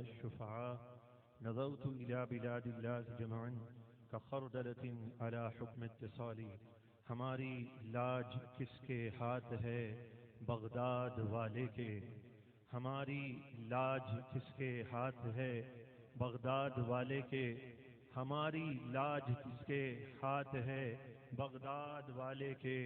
الشفعاء نظرت إلى بلاد الله جمعا كخردلة على حكم اتصالي. ہماری لاج کس کے ہاتھ ہے بغداد والے کے. ہماری لاج کس کے ہاتھ ہے بغداد والے کے. ہماری لاج کس کے ہاتھ ہے بغداد والے کے.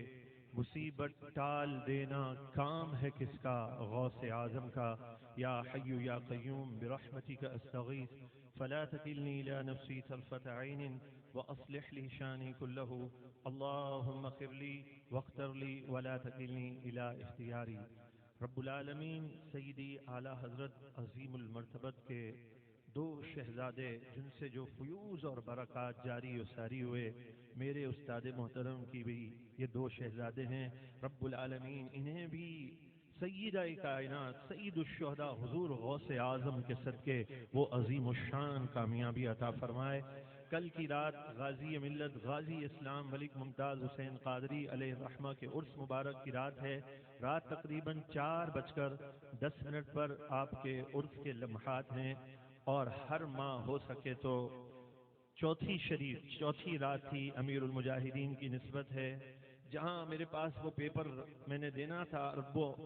مصیبت ٹال دینا کام ہے کس کا غوث اعظم کا. یا حی یا قیوم برحمتک استغیث فلا تکلنی الی نفسی طرفۃ عین واصلح لی شانی کلہ. اللہم اغفر لی واختر لی ولا تکلنی الی اختیاری. رب العالمین سیدی اعلیٰ حضرت عظیم المرتبت کے دو شہزادے جن سے جو فیوز اور برکات جاری و ساری ہوئے، میرے استاد محترم کی بھی یہ دو شہزادے ہیں. رب العالمین انہیں بھی سیدہ کائنات سید الشہداء حضور غوث اعظم کے صدقے وہ عظیم الشان کامیابی عطا فرمائے. کل کی رات غازی ملت غازی اسلام ملک ممتاز حسین قادری علیہ الرحمہ کے عرس مبارک کی رات ہے. رات تقریباً 4:10 پر آپ کے عرس کے لمحات ہیں، اور ہر ماہ ہو سکے تو چوتھی رات تھی امیر المجاہدین کی نسبت ہے. جہاں میرے پاس وہ پیپر میں نے دینا تھا،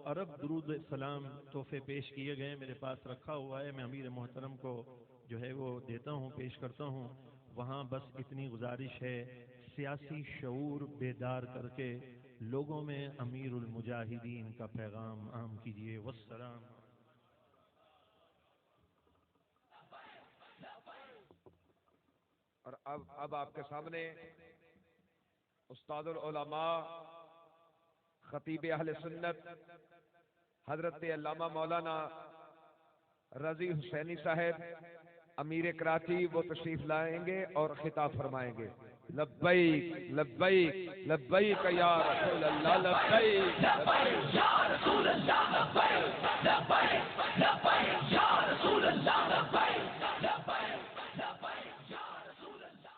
عرب درود سلام تحفے پیش کیے گئے میرے پاس رکھا ہوا ہے. میں امیر محترم کو جو ہے وہ دیتا ہوں، پیش کرتا ہوں. وہاں بس اتنی گزارش ہے، سیاسی شعور بیدار کر کے لوگوں میں امیر المجاہدین کا پیغام عام کیجیے. والسلام. اور اب آپ کے سامنے استاد العلماء خطیب اہل سنت حضرت علامہ مولانا رضی حسینی صاحب امیر کراچی وہ تشریف لائیں گے اور خطاب فرمائیں گے. لبیک لبیک لبیک یا رسول اللہ لبیک لبیک یا رسول اللہ لبیک لبیک لبیک یا رسول اللہ لبیک لبیک لبیک یا رسول اللہ.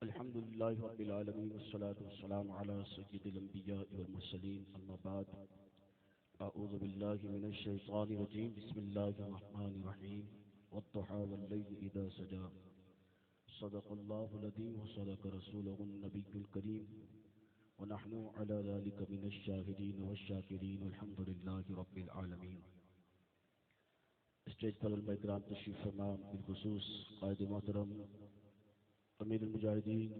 الحمد للہ رب العالمین والصلاة والسلام علی سید الانبیاء والمرسلین. اما بعد اعوذ باللہ من الشیطان الرجیم. بسم اللہ الرحمن الرحیم. والضحى والليل اذا سجى صدق الله العظيم وصدق رسوله النبي الكريم ونحن على ذلك من الشاهدين والشاكرين والحمد لله رب العالمين. اسٹیج پر علماء کرام تشریف فرما، بالخصوص قائد محترم امیر المجاہدین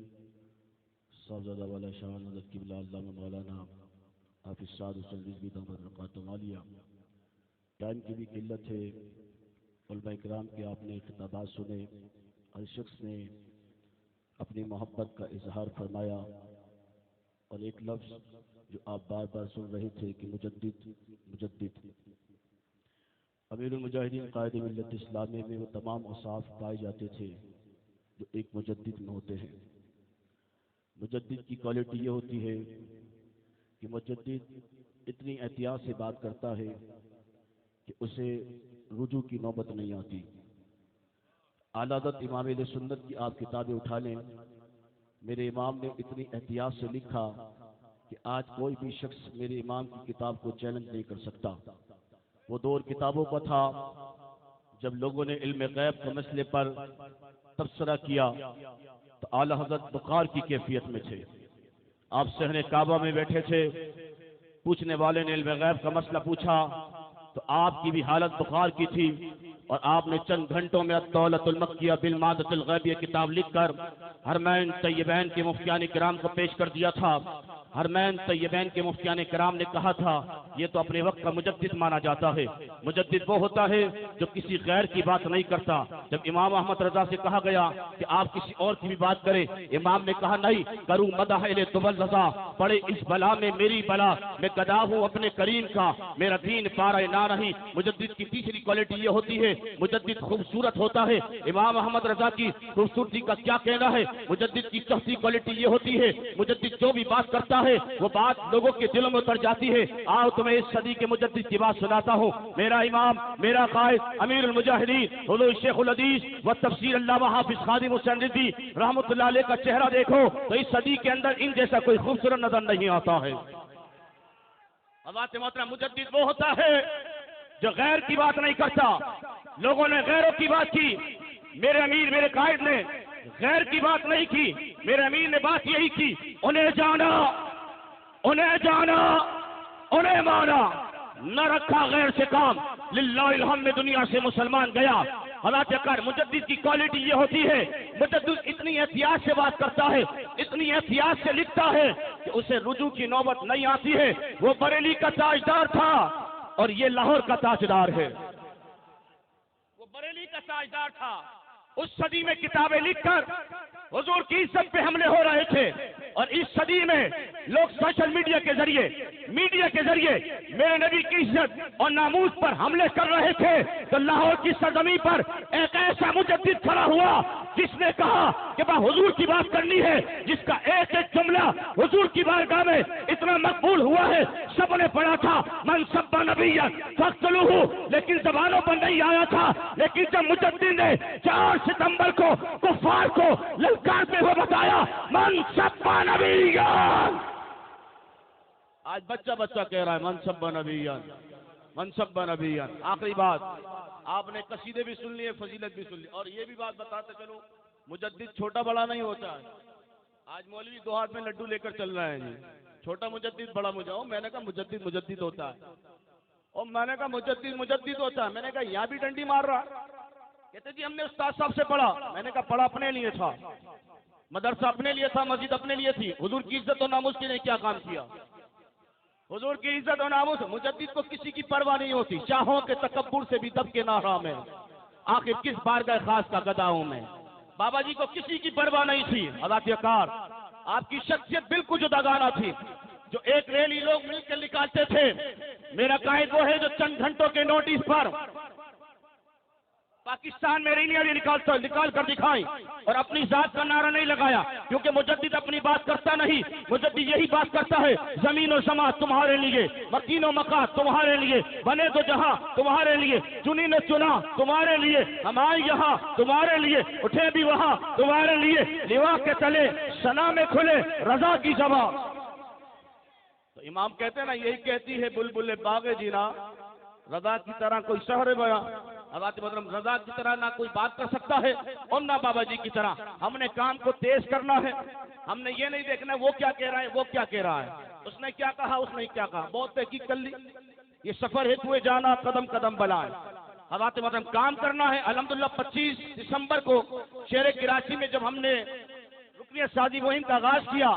صاحبزادہ والا شان حضرت قبلہ علامہ مولانا حافظ سعد حسین رضوی دامت برکاتہ عالیہ. ٹائم کی بھی قلت ہے، علماء کرام کے آپ نے خطابات سنے، ہر شخص نے اپنی محبت کا اظہار فرمایا، اور ایک لفظ جو آپ بار بار سن رہے تھے کہ مجدد مجدد. امیر المجاہدین قائد ملت اسلامی میں وہ تمام اوصاف پائے جاتے تھے جو ایک مجدد میں ہوتے ہیں. مجدد کی کوالٹی یہ ہوتی ہے کہ مجدد اتنی احتیاط سے بات کرتا ہے کہ اسے رجوع کی نوبت نہیں آتی. اعلیٰ حضرت امام اہل سنت کی آپ کتابیں اٹھا لیں، میرے امام نے اتنی احتیاط سے لکھا کہ آج کوئی بھی شخص میرے امام کی کتاب کو چیلنج نہیں کر سکتا. وہ دور کتابوں کا تھا جب لوگوں نے علم غیب کے مسئلے پر تبصرہ کیا تو اعلیٰ حضرت بخار کی کیفیت میں تھے. آپ صحن کعبہ میں بیٹھے تھے، پوچھنے والے نے علم غیب کا مسئلہ پوچھا تو آپ کی بھی حالت بخار کی تھی، اور آپ نے چند گھنٹوں میں الدولۃ المکیہ بالمادۃ الغیبیہ کتاب لکھ کر حرمین طیبین کے مفتیان کرام کو پیش کر دیا تھا. حرمین طیبین کے مفتیان کرام نے کہا تھا یہ تو اپنے وقت کا مجدد مانا جاتا ہے. مجدد وہ ہوتا ہے جو کسی غیر کی بات نہیں کرتا. جب امام احمد رضا سے کہا گیا کہ آپ کسی اور کی بھی بات کریں، امام نے کہا نہیں، کروں مدح اہل دبل رضا، پڑے اس بلا میں میری بلا، میں گدا ہوں اپنے کریم کا، میرا دین پارہ نہ رہی. مجدد کی تیسری کوالٹی یہ ہوتی ہے مجدد خوبصورت ہوتا ہے. امام احمد رضا کی خوبصورتی کا کیا کہنا ہے. مجدد کی چوتھی کوالٹی یہ ہوتی ہے مجدد جو بھی بات کرتا ہے وہ بات لوگوں کے دلوں میں اتر جاتی ہے. آؤ تمہیں اس صدی کے مجدد کی بات سناتا ہوں. میرا امام، میرا قائد امیر المجاہدین حضور شیخ الحدیث و تفسیر علامہ حافظ خادم حسین رضوی رحمۃ اللہ علیہ کا چہرہ دیکھو تو اس صدی کے اندر ان جیسا کوئی خوبصورت نظر نہیں آتا ہے. حضرات محترم، مجدد وہ ہوتا ہے جو غیر کی بات نہیں کرتا. لوگوں نے غیروں کی بات کی، میرے امیر میرے قائد نے غیر کی بات نہیں کی. میرے امیر نے بات یہی کی، انہیں جانا انہیں مانا، نہ رکھا غیر سے کام. للہ الحمد میں دنیا سے مسلمان گیا. حضرت اکبر مجدد کی کوالٹی یہ ہوتی ہے، مجدد اتنی احتیاط سے بات کرتا ہے، اتنی احتیاط سے لکھتا ہے کہ اسے رجوع کی نوبت نہیں آتی ہے. وہ بریلی کا تاجدار تھا اور یہ لاہور کا تاجدار ہے. وہ بریلی کا تاجدار تھا. اس صدی میں کتابیں لکھ کر حضور کی عزت پہ حملے ہو رہے تھے، اور اس صدی میں لوگ سوشل میڈیا کے ذریعے میرے نبی کی عزت اور ناموس پر حملے کر رہے تھے. تو لاہور کی سرزمین پر ایک ایسا مجدد کھڑا ہوا جس نے کہا کہ حضور کی بات کرنی ہے، جس کا ایک ایک جملہ حضور کی بارگاہ میں اتنا مقبول ہوا ہے. سب نے پڑھا تھا من سب نبی فاقتلوہ، لیکن زبانوں پر نہیں آیا تھا. لیکن جب مجدد نے 4 ستمبر کو کفار کو للکارتے ہوئے بتایا من سب نبی، آج بچہ کہہ رہا ہے من سب نبی. آخری بات، آپ نے قصیدے بھی سن لیے، فضیلت بھی سن لی، اور یہ بھی بات بتاتے چلو مجدد چھوٹا بڑا نہیں ہوتا ہے. آج مولوی 2 ہاتھ میں لڈو لے کر چل رہے ہیں جی، چھوٹا مجدد بڑا میں نے کہا مجدد ہوتا ہے، اور میں نے کہا مجدد ہوتا ہے. میں نے کہا یہاں بھی ڈنڈی مار رہا. کہتے جی ہم نے استاد صاحب سے پڑھا. میں نے کہا پڑھا اپنے لیے تھا، مدرسہ اپنے لیے تھا، مسجد اپنے لیے تھی. حضور کی عزت و ناموس کے لیے کیا کام کیا؟ حضور کی عزت و ناموس. مجدد کو کسی کی پرواہ نہیں ہوتی، شاہوں کے تکبر سے بھی دب کے ناحرام ہے. آخر کس بارگاہ خاص کا گدا ہوں میں. بابا جی کو کسی کی پرواہ نہیں تھی. حضرت اکار آپ کی شخصیت بالکل جداگانہ تھی. جو ایک ریلی لوگ مل کر نکالتے تھے، میرا قائد وہ ہے جو چند گھنٹوں کے نوٹس پر پاکستان میں ریلیاں نکال کر دکھائی اور اپنی ذات کا نعرہ نہیں لگایا، کیونکہ مجدد اپنی بات کرتا نہیں. مجدد یہی بات کرتا ہے، زمین و سما تمہارے لیے، مکین و مکان تمہارے لیے، بنے تو جہاں تمہارے لیے، چنی نے چنا تمہارے لیے، ہم آئے یہاں تمہارے لیے، اٹھے بھی وہاں تمہارے لیے، لوا کے تلے سنا میں کھلے رضا کی زبان. تو امام کہتے ہیں نا، یہی کہتی ہے بلبل باغ جینا، رضا کی طرح کوئی شہر بیا. حضرت محترم رضا کی طرح نہ کوئی بات کر سکتا ہے اور نہ بابا جی کی طرح. ہم نے کام کو تیز کرنا ہے، ہم نے یہ نہیں دیکھنا وہ کیا کہہ رہا ہے، وہ کیا کہہ رہا ہے، اس نے کیا کہا، اس نے کیا کہا. بہت تحقیق کر لی. یہ سفر ہے ہوئے جانا قدم قدم بلائے. حضرت محترم کام کرنا ہے. الحمدللہ 25 دسمبر کو شہر کراچی میں جب ہم نے رکنیت سازی مہم کا آغاز کیا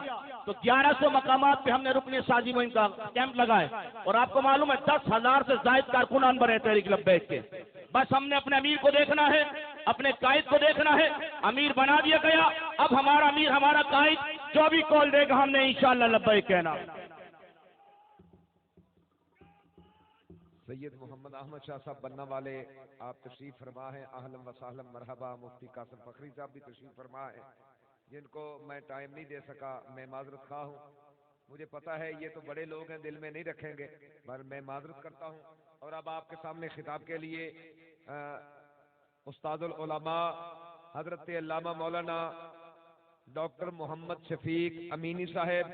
تو 1100 مقامات پہ ہم نے رکنیت سازی مہم کا کیمپ لگائے، اور آپ کو معلوم ہے 10,000 سے زائد کارکنان بنے تحریک لبیک کے. بس ہم نے اپنے امیر کو دیکھنا ہے، اپنے قائد کو دیکھنا ہے. امیر بنا دیا گیا، اب ہمارا امیر ہمارا قائد جو بھی کال دے گا ہم نے انشاءاللہ لبیک کہنا. سید محمد احمد شاہ صاحب بننا والے آپ تشریف فرما ہیں. اہلا و سہلا مرحبا. مفتی قاسم فخری صاحب بھی تشریف فرما ہیں، جن کو میں ٹائم نہیں دے سکا. میں معذرت خواہ ہوں. مجھے پتا ہے یہ تو بڑے لوگ ہیں، دل میں نہیں رکھیں گے، پر میں معذرت کرتا ہوں. اور اب آپ کے سامنے خطاب کے لیے استاد العلماء حضرت علامہ مولانا ڈاکٹر محمد شفیق امینی صاحب،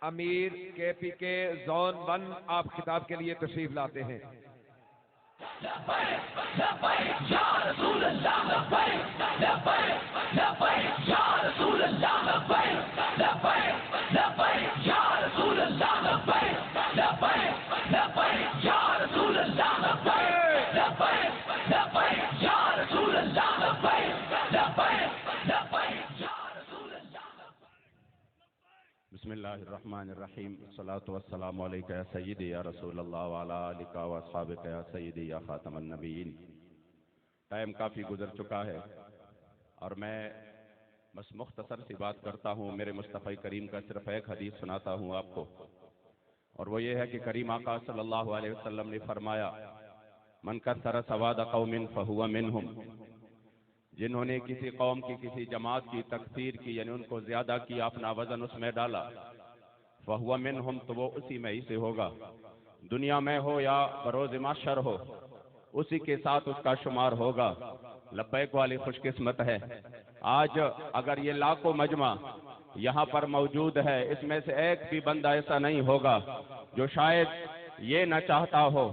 امیر کے پی کے زون 1 آپ خطاب کے لیے تشریف لاتے ہیں. بسم اللہ الرحمن الرحیم. الصلاۃ والسلام علیک یا سیدی یا رسول اللہ وعلی آلک و اصحابک یا سیدی یا خاتم النبیین. ٹائم کافی گزر چکا ہے اور میں بس مختصر سی بات کرتا ہوں. میرے مصطفی کریم کا صرف ایک حدیث سناتا ہوں آپ کو، اور وہ یہ ہے کہ کریم آقا صلی اللہ علیہ وسلم نے فرمایا من کثر سواد قوم فہو منہم، جنہوں نے کسی قوم کی کسی جماعت کی تکثیر کی، یعنی ان کو زیادہ کیا، اپنا وزن اس میں ڈالا، فہو منہم، تو وہ اسی میں ہی سے ہوگا. دنیا میں ہو یا بروز محشر ہو، اسی کے ساتھ اس کا شمار ہوگا. لبیک والی خوش قسمت ہے. آج اگر یہ لاکھوں مجمع یہاں پر موجود ہے، اس میں سے ایک بھی بندہ ایسا نہیں ہوگا جو شاید یہ نہ چاہتا ہو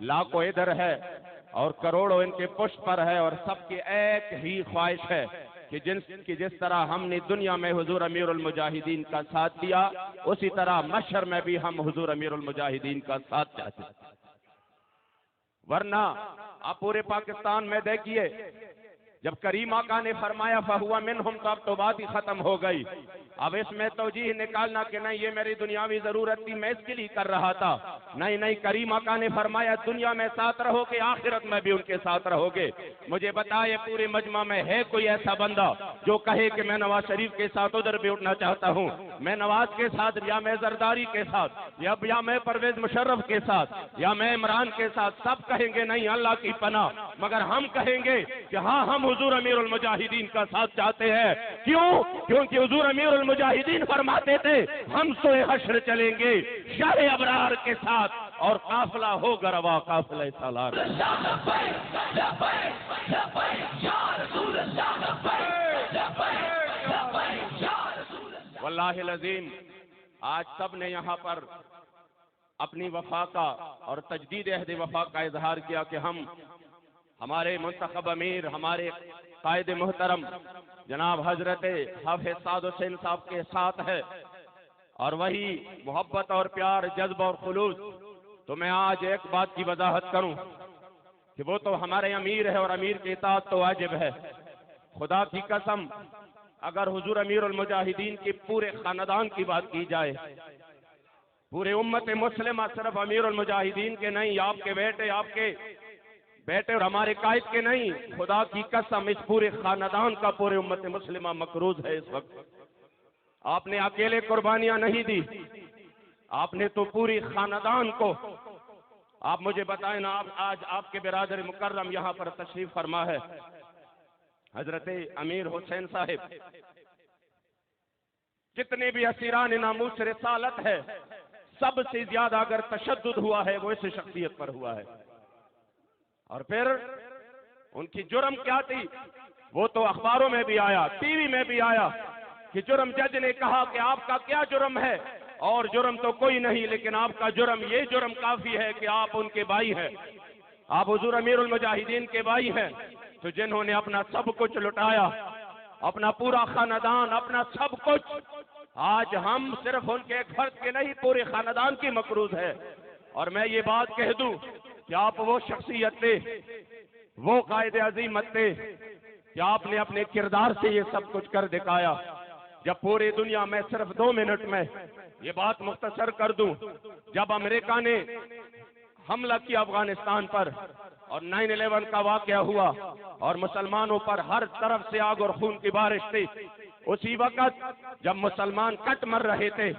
لاکھوں ادھر ہے اور کروڑوں ان کے پشت پر ہے، اور سب کی ایک ہی خواہش ہے کہ جس طرح ہم نے دنیا میں حضور امیر المجاہدین کا ساتھ دیا، اسی طرح محشر میں بھی ہم حضور امیر المجاہدین کا ساتھ چاہتے ہیں۔ ورنہ آپ پورے پاکستان میں دیکھیے، جب کریم آقا نے فرمایا فہو منہم تو اب تو بات ہی ختم ہو گئی۔ اب اس میں توجیہ نکالنا کہ نہیں یہ میری دنیاوی ضرورت تھی میں اس کے لیے کر رہا تھا، نہیں کریم آقا نے فرمایا دنیا میں ساتھ رہو گے آخرت میں بھی ان کے ساتھ رہو گے۔ مجھے بتائے پورے مجمع میں ہے کوئی ایسا بندہ جو کہے کہ میں نواز شریف کے ساتھ ادھر بھی اٹھنا چاہتا ہوں، میں نواز کے ساتھ، یا میں زرداری کے ساتھ، یا میں پرویز مشرف کے ساتھ، یا میں عمران کے ساتھ؟ سب کہیں گے نہیں اللہ کی پناہ، مگر ہم کہیں گے کہ ہاں ہم حضور امیر المجاہدین کا ساتھ چاہتے ہیں۔ کیوں؟ کیونکہ حضور امیر المجاہدین فرماتے تھے ہم سوئے حشر چلیں گے شاہ ابرار کے ساتھ، اور قافلہ ہوگا روا قافلہ سالار۔ واللہ العظیم آج سب نے یہاں پر اپنی وفا کا اور تجدید عہد وفا کا اظہار کیا کہ ہم ہمارے منتخب امیر، ہمارے قائد محترم جناب حضرت حافظ سعد حسین صاحب کے ساتھ ہے، اور وہی محبت اور پیار، جذب اور خلوص۔ تو میں آج ایک بات کی وضاحت کروں کہ وہ تو ہمارے امیر ہے اور امیر کی اطاعت تو واجب ہے۔ خدا کی قسم اگر حضور امیر المجاہدین کی پورے خاندان کی بات کی جائے، پورے امت مسلمہ، صرف امیر المجاہدین کے نہیں، آپ کے بیٹے اور ہمارے قائد کے نہیں، خدا کی قسم اس پورے خاندان کا پورے امت مسلمہ مقروض ہے اس وقت۔ آپ نے اکیلے قربانیاں نہیں دی، آپ نے تو پوری خاندان کو۔ آپ مجھے بتائیں نا، آج آپ کے برادر مکرم یہاں پر تشریف فرما ہے حضرت امیر حسین صاحب، جتنے بھی اسیران ناموس رسالت ہے سب سے زیادہ اگر تشدد ہوا ہے وہ اس شخصیت پر ہوا ہے۔ اور پھر ان کی جرم کیا تھی وہ تو اخباروں میں بھی آیا، ٹی وی میں بھی آیا کہ جرم، جج نے کہا کہ آپ کا کیا جرم ہے، اور جرم تو کوئی نہیں، لیکن آپ کا جرم، یہ جرم کافی ہے کہ آپ ان کے بھائی ہیں، آپ حضور امیر المجاہدین کے بھائی ہیں، تو جنہوں نے اپنا سب کچھ لٹایا، اپنا پورا خاندان، اپنا سب کچھ، آج ہم صرف ان کے ایک فرد کے نہیں پورے خاندان کی مقروض ہے۔ اور میں یہ بات کہہ دوں کہ آپ وہ شخصیت تھے، وہ قائد عظیمت تھے کہ آپ نے اپنے کردار سے یہ سب کچھ کر دکھایا۔ جب پوری دنیا میں صرف 2 منٹ میں یہ بات مختصر کر دوں، جب امریکہ نے حملہ کیا افغانستان پر اور 9/11 کا واقعہ ہوا اور مسلمانوں پر ہر طرف سے آگ اور خون کی بارش تھی، اسی وقت جب مسلمان کٹ مر رہے تھے،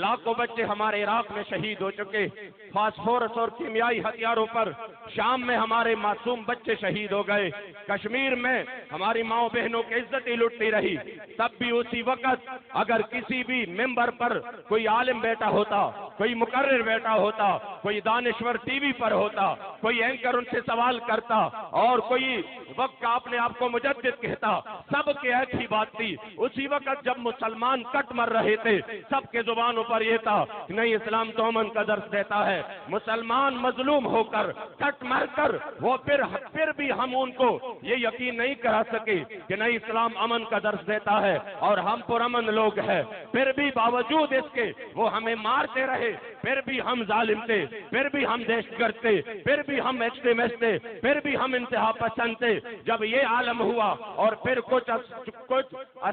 لاکھوں بچے ہمارے عراق میں شہید ہو چکے، فاسفورس اور کیمیائی ہتھیاروں پر شام میں ہمارے معصوم بچے شہید ہو گئے، کشمیر میں ہماری ماؤں بہنوں کی عزت ہی لٹتی رہی، تب بھی اسی وقت اگر کسی بھی ممبر پر کوئی عالم بیٹا ہوتا، کوئی مقرر بیٹا ہوتا، کوئی دانشور ٹی وی پر ہوتا، کوئی اینکر ان سے سوال کرتا، اور کوئی وقت اپنے آپ کو مجدد کہتا، سب کے ایک ہی بات تھی، اسی وقت جب مسلمان کٹ مر رہے تھے سب کے زبانوں پر یہ تھا کہ نہیں اسلام تو امن کا درس دیتا ہے۔ مسلمان مظلوم ہو کر کٹ مر کر وہ پھر بھی ہم ان کو یہ یقین نہیں کرا سکے کہ نہیں اسلام امن کا درس دیتا ہے اور ہم پرامن لوگ ہیں، پھر بھی باوجود اس کے وہ ہمیں مارتے رہے، پھر بھی ہم ظالم تھے، پھر بھی ہم دہشت گرد تھے، پھر بھی ہم ایکسٹریمسٹ تھے، پھر بھی ہم انتہا پسند تھے۔ جب یہ عالم ہوا اور پھر کچھ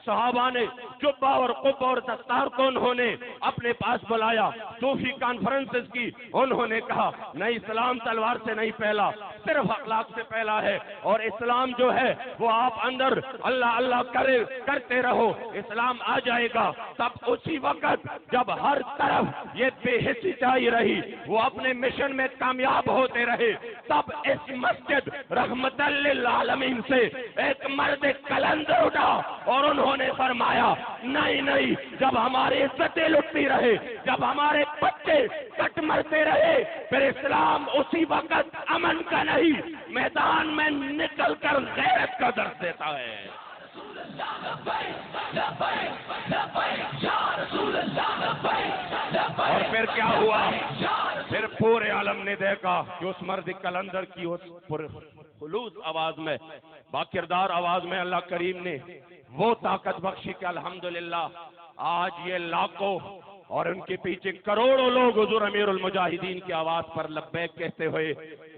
صحابہ نے جبہ اور قبہ اور دستار کو انہوں نے اپنے پاس بلایا، صوفی کانفرنسز کی، انہوں نے کہا نہیں اسلام تلوار سے نہیں پھیلا، صرف اخلاق سے پھیلا ہے، اور اسلام جو ہے وہ آپ اندر اللہ اللہ کرتے رہو، اسلام آ جائے گا۔ تب اسی وقت جب ہر طرف یہ بے حسی چاہی رہی، وہ اپنے مشن میں کامیاب ہوتے رہے، تب اس مسجد رحمت للعالمین سے ایک مرد کلندر اٹھا اور انہوں نے فرمایا نہیں، جب ہماری عزتیں لٹتی رہے، جب ہمارے بچے کٹ مرتے رہے، پھر اسلام اسی وقت امن کا نہیں میدان میں نکل کر غیرت کا درس دیتا ہے۔ اور پھر کیا ہوا؟ پھر پورے عالم نے دیکھا کہ اس مرد کلندر کی اس خلوص آواز میں، باکردار آواز میں اللہ کریم نے وہ طاقت بخشی کہ الحمدللہ آج یہ لاکھوں اور ان کے پیچھے کروڑوں لوگ حضور امیر المجاہدین کی آواز پر لبیک کہتے ہوئے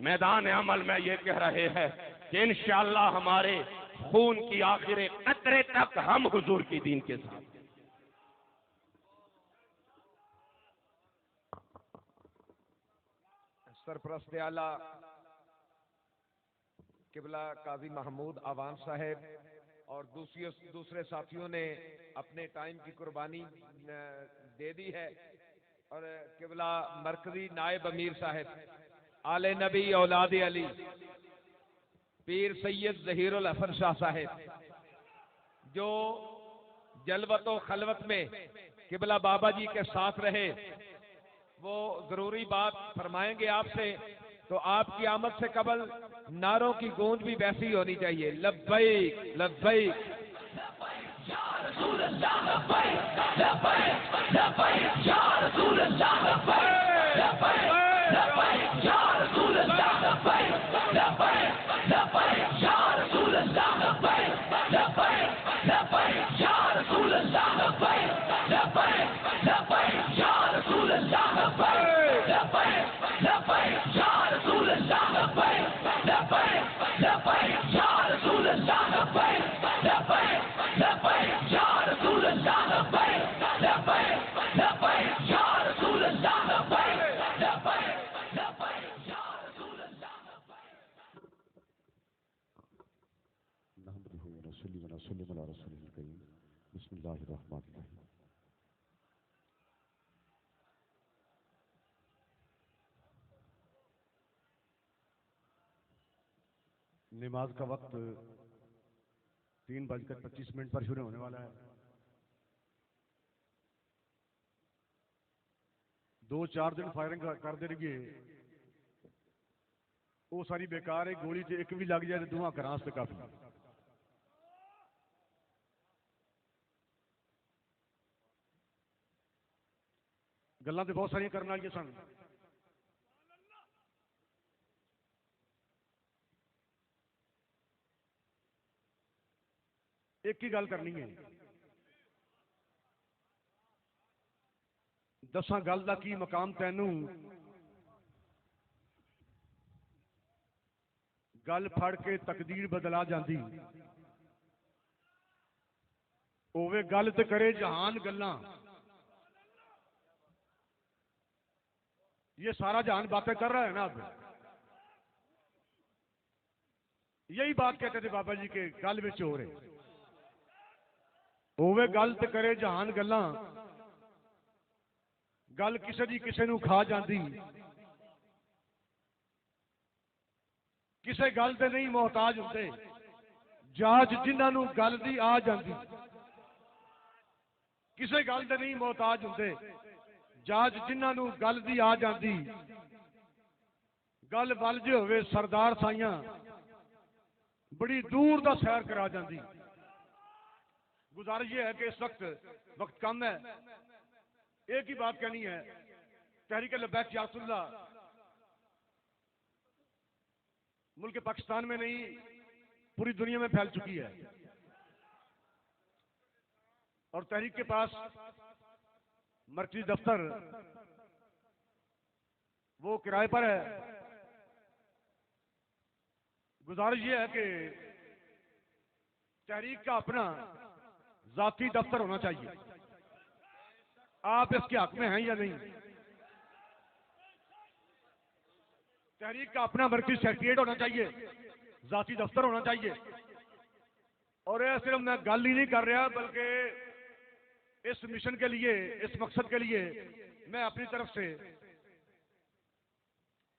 میدان عمل میں یہ کہہ رہے ہیں کہ انشاءاللہ ہمارے خون کی آخر قطرے تک ہم حضور کی دین کے ساتھ۔ سرپرست اعلیٰ قبلہ قاضی محمود آوان صاحب اور دوسرے ساتھیوں نے اپنے ٹائم کی قربانی دے دی ہے، اور قبلہ مرکزی نائب امیر صاحب آل نبی اولاد علی پیر سید ظہیر الحسن شاہ صاحب جو جلوت و خلوت میں قبلہ بابا جی کے ساتھ رہے، وہ ضروری بات فرمائیں گے آپ سے، تو آپ کی آمد سے قبل نعروں کی گونج بھی ویسی ہونی چاہیے، لبیک لبیک یا رسول اللہ لبیک لبیک لبیک یا رسول اللہ لبیک لبیک لبیک یا رسول اللہ لبیک لبیک لبیک یا رسول اللہ لبیک لبیک لبیک یا رسول اللہ لبیک لبیک لبیک یا رسول اللہ لبیک لبیک لبیک یا رسول اللہ لبیک لبیک لبیک یا رسول اللہ لبیک لبیک لبیک یا رسول اللہ لبیک لبیک لبیک یا رسول اللہ لبیک لبیک لبیک یا رسول اللہ لبیک۔ نحمده ونصلي ونسلم على رسوله الكريم بسم الله الرحمن الرحيم۔ نماز کا وقت 3:25 پر شروع ہونے والا ہے۔ 2-4 دن فائرنگ کرتے رہیے، وہ ساری بیکار ہے، گولی سے ایک بھی لگ جائے تو دعا کراس سے کافی۔ گلاں تو بہت ساری کرنے والی سن، ایک ہی گل کرنی ہے، دساں گل دا کی مقام تینوں، گل پھڑ کے تقدیر بدلا جاندی، اوے گل تے کرے جہان گلاں، یہ سارا جہان باتیں کر رہا ہے نا اب، یہی بات کہتے تھے بابا جی کے گل وچ ہو رہے، ہوے گل تے کرے جہان گلاں، گل کسے دی کسے نو کھا جاندی، کسے گل تے نہیں محتاج ہوندے، جاج جنہاں نو گل دی آ جاندی، کسے گل تے نہیں محتاج ہوندے، جاج جنہاں نو گل دی آ جاندی، گل ول جے ہوئے سردار سائیاں بڑی دور دا سیر کرا جاندی۔ گزارش یہ ہے کہ اس وقت کم ہے، ایک ہی بات کہنی ہے، تحریک لبیک یا رسول اللہ ملک پاکستان میں نہیں پوری دنیا میں پھیل چکی ہے، اور تحریک کے پاس مرکزی دفتر وہ کرائے پر ہے۔ گزارش یہ ہے کہ تحریک کا اپنا ذاتی دفتر ہونا چاہیے، آپ اس کے حق میں ہیں یا نہیں؟ تحریک کا اپنا مرکزی سیکریٹریٹ ہونا چاہیے، ذاتی دفتر ہونا چاہیے، اور یہ صرف میں گل ہی نہیں کر رہا بلکہ اس مشن کے لیے، اس مقصد کے لیے میں اپنی طرف سے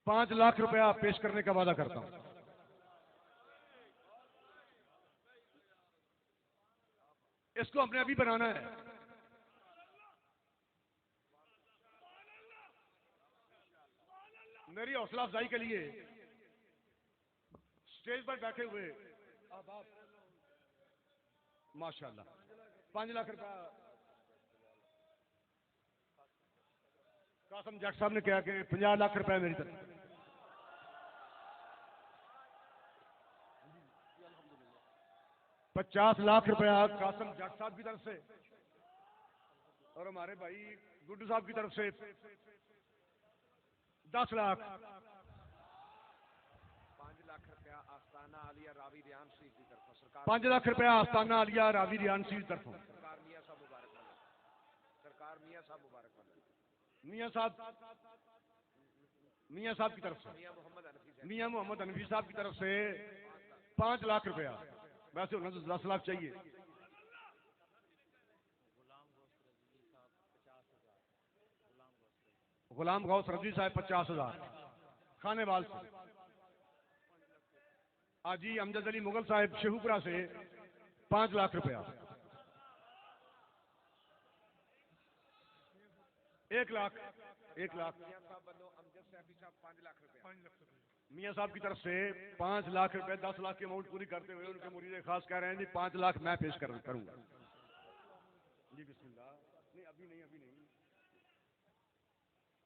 5 لاکھ روپیہ پیش کرنے کا وعدہ کرتا ہوں۔ اس کو ہم نے ابھی بنانا ہے۔ میری حوصلہ افزائی کے لیے اسٹیج پر بیٹھے ہوئے ماشاءاللہ 5 لاکھ روپیہ قاسم جٹ صاحب نے کہا کہ 50 لاکھ روپے میری طرف. 50 لاکھ روپیہ قاسم جٹ صاحب کی طرف سے اور ہمارے بھائی گڈو صاحب کی طرف سے 10 لاکھ. 5 لاکھ روپیہ آستانہ عالیہ راوی ریان شریف کی طرف. 5 لاکھ روپیہ آستانہ عالیہ راوی ریان شریف کی طرف. سرکار میاں صاحب مبارک والے. سرکار میاں صاحب مبارک والے. میاں صاحب کی طرف سے میاں محمد حنفی صاحب کی طرف سے 5 لاکھ روپیہ. ویسے ہونا تو 10 لاکھ چاہیے. غلام غوث رضوی صاحب 50,000 کھانے وال سے. حاجی امجد علی مغل صاحب شیخوپورہ سے 5 لاکھ روپیہ. 1 لاکھ. میاں صاحب کی طرف سے 5 لاکھ روپے. 10 لاکھ کی اماؤنٹ پوری کرتے ہوئے ان کے مرید خاص کہہ رہے ہیں جی 5 لاکھ میں پیش کروں گا. جی بسم اللہ. نہیں ابھی نہیں.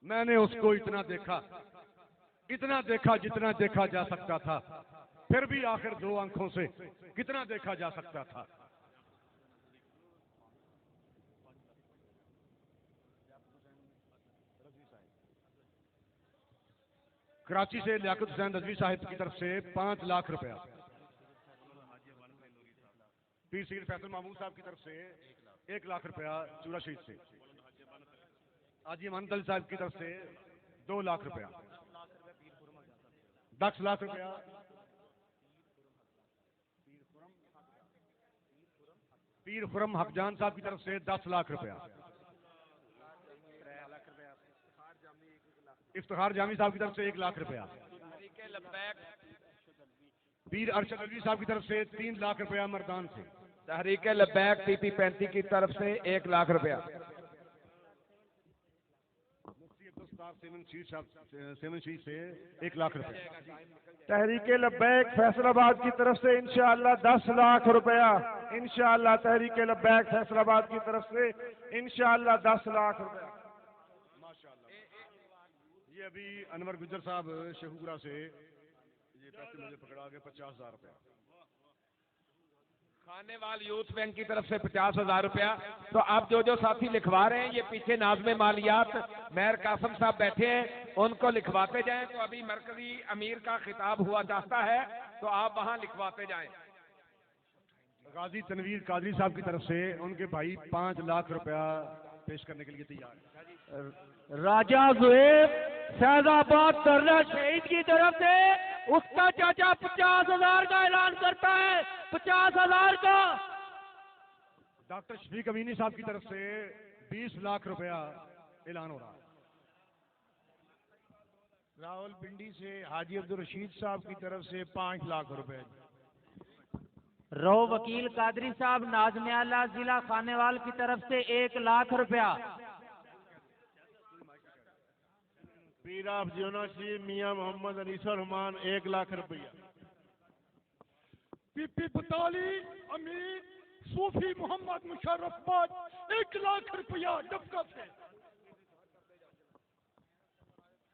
میں نے اس کو اتنا دیکھا جتنا دیکھا جا سکتا تھا. پھر بھی آخر 2 آنکھوں سے کتنا دیکھا جا سکتا تھا. کراچی سے لیاقت حسین رضوی صاحب کی طرف سے 5 لاکھ روپیہ. پیر سید فیصل محمود صاحب کی طرف سے 1 لاکھ روپیہ چورا شریف سے. حاجی امانت علی صاحب کی طرف سے 2 لاکھ روپیہ. 10 لاکھ روپیہ پیر خرم حق جان صاحب کی طرف سے 10 لاکھ روپیہ. افتخار جامی صاحب کی طرف سے 1 لاکھ روپیہ. پیر ارشد علوی صاحب کی طرف سے 3 لاکھ روپیہ مردان سے. تحریک لبیک PP 35 کی طرف سے 1 لاکھ روپیہ. مفتی عبدالستار سیمن شیخ سے 1 لاکھ روپیہ. تحریک لبیک فیصل آباد کی طرف سے انشاءاللہ 10 لاکھ روپیہ. انشاءاللہ تحریک لبیک فیصل آباد کی طرف سے انشاءاللہ 10 لاکھ روپیہ. یہ ابھی انور گجر صاحب شیخوپورہ سے یہ پیسے مجھے پکڑا کے 50,000 روپیہ. کھانے وال یوتھ بینک کی طرف سے 50,000 روپیہ. تو آپ جو ساتھی لکھوا رہے ہیں یہ پیچھے ناظم مالیات مہر قاسم صاحب بیٹھے ہیں ان کو لکھواتے جائیں. تو ابھی مرکزی امیر کا خطاب ہوا چاہتا ہے تو آپ وہاں لکھواتے جائیں. غازی تنویر قادری صاحب کی طرف سے ان کے بھائی 5 لاکھ روپیہ پیش کرنے کے لیے تیار ہیں. راجہ زہیب فیض آباد ترلا شہید کی طرف سے اس کا چاچا 50,000 کا اعلان کرتا ہے. 50,000 کا. ڈاکٹر شفیق امینی صاحب کی طرف سے 20 لاکھ روپیہ اعلان ہو رہا ہے. راول پنڈی سے حاجی عبدالرشید صاحب کی طرف سے 5 لاکھ روپے. رو وکیل قادری صاحب ناظم اعلیٰ ضلع خانیوال کی طرف سے 1 لاکھ روپیہ. پیر آف جونا شریف میاں محمد انیس الرحمان 1 لاکھ روپیہ. پی پی بطالی امیر صوفی محمد مشرف باد 1 لاکھ روپیہ ڈبکا سے.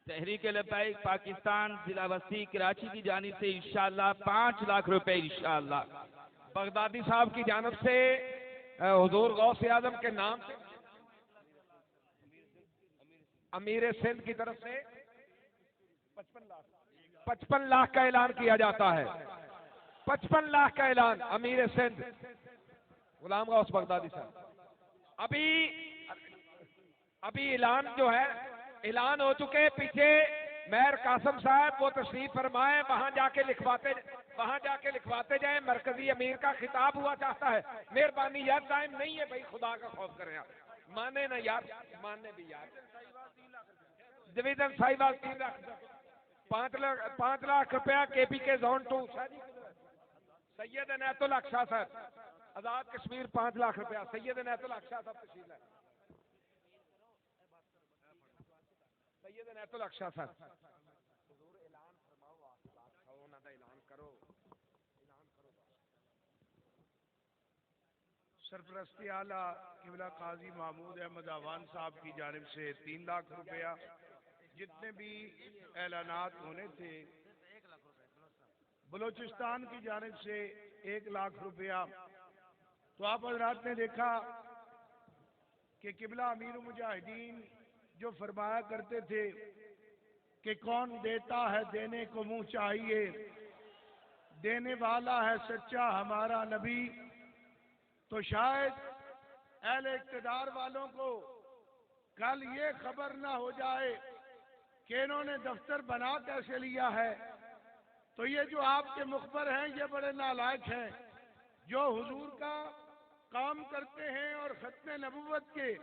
تحریک لبیک پاکستان ضلع وسطی کراچی کی جانب سے انشاءاللہ 5 لاکھ روپے انشاءاللہ. بغدادی صاحب کی جانب سے حضور غوث اعظم کے نام سے امیر سندھ کی طرف سے 55 لاکھ کا اعلان کیا جاتا ہے. 55 لاکھ کا اعلان امیر سندھ غلام غوث بغدادی صاحب. ابھی اعلان جو ہے اعلان ہو چکے. پیچھے مہر قاسم صاحب وہ تشریف فرمائے وہاں جا کے لکھواتے جائیں. مرکزی امیر کا خطاب ہوا چاہتا ہے. مہربانی یار ٹائم نہیں ہے بھائی خدا کا خوف کریں آپ. مانے نا یار ماننے بھی یار. ڈویژن ساحیوال 3 لاکھ. 5 لاکھ روپیہ KPK زون 2 سید عنایت الحق شاہ صاحب آزاد کشمیر 5 لاکھ روپیہ. سید عنایت الحق شاہ صاحب تشریف لائے. سید عنایت الحق شاہ صاحب اعلان فرماؤ اعلان کرو. سرپرستی اعلیٰ قبلہ قاضی محمود احمد آوان صاحب کی جانب سے 3 لاکھ روپیہ، جتنے بھی اعلانات ہونے تھے، بلوچستان کی جانب سے 1 لاکھ روپیہ۔ تو آپ حضرات نے دیکھا کہ قبلہ امیر المجاہدین جو فرمایا کرتے تھے کہ کون دیتا ہے دینے کو منہ چاہیے، دینے والا ہے سچا ہمارا نبی، تو شاید اہل اقتدار والوں کو کل یہ خبر نہ ہو جائے کہ انہوں نے دفتر بنا کیسے لیا ہے۔ تو یہ جو آپ کے مخبر ہیں یہ بڑے نالائق ہیں، جو حضور کا کام کرتے ہیں اور ختم نبوت کے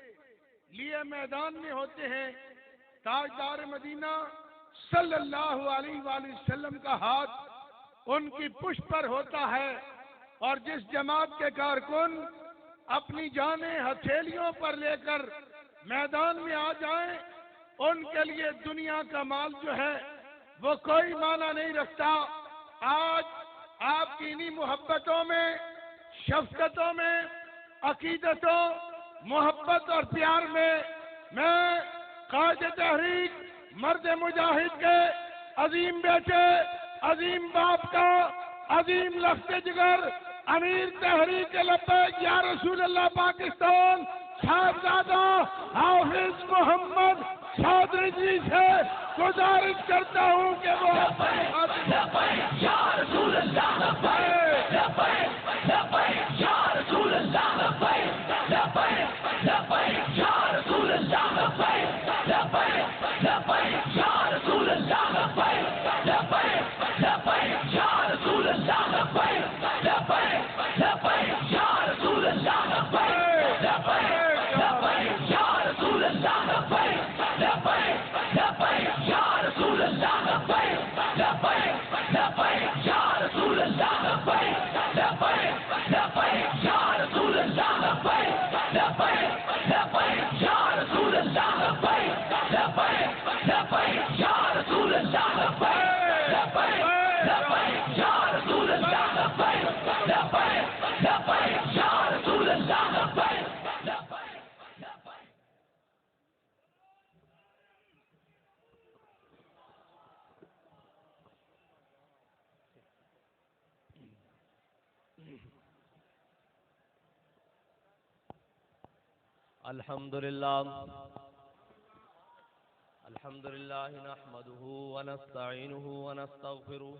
لیے میدان میں ہوتے ہیں۔ تاجدار مدینہ صلی اللہ علیہ وآلہ وسلم کا ہاتھ ان کی پشت پر ہوتا ہے، اور جس جماعت کے کارکن اپنی جانیں ہتھیلیوں پر لے کر میدان میں آ جائیں، ان کے لیے دنیا کا مال جو ہے وہ کوئی معنی نہیں رکھتا۔ آج آپ کی انہی محبتوں میں، شفقتوں میں، عقیدتوں، محبت اور پیار میں قائد تحریک مرد مجاہد کے عظیم بیٹے، عظیم باپ کا عظیم لخت جگر، امیر تحریک لبیک یا رسول اللہ پاکستان صاحبزادہ حافظ محمد چودھری جی سے گزارش کرتا ہوں کہ وہ یا رسول اللہ لبیک لبیک یا رسول اللہ لبیک لبیک لبیک یا رسول اللہ لبیک لبیک لبیک یا رسول اللہ لبیک لبیک لبیک یا رسول اللہ لبیک لبیک لبیک یا رسول اللہ لبیک لبیک لبیک یا رسول اللہ لبیک لبیک لبیک یا رسول اللہ لبیک لبیک لبیک یا رسول اللہ لبیک لبیک لبیک یا رسول اللہ لبیک لبیک لبیک یا رسول اللہ لبیک لبیک لبیک یا رسول اللہ لبیک لبیک لبیک یا رسول اللہ لبیک لبیک لبیک یا رسول اللہ لبیک الحمد لله نحمده ونستعينه ونستغفره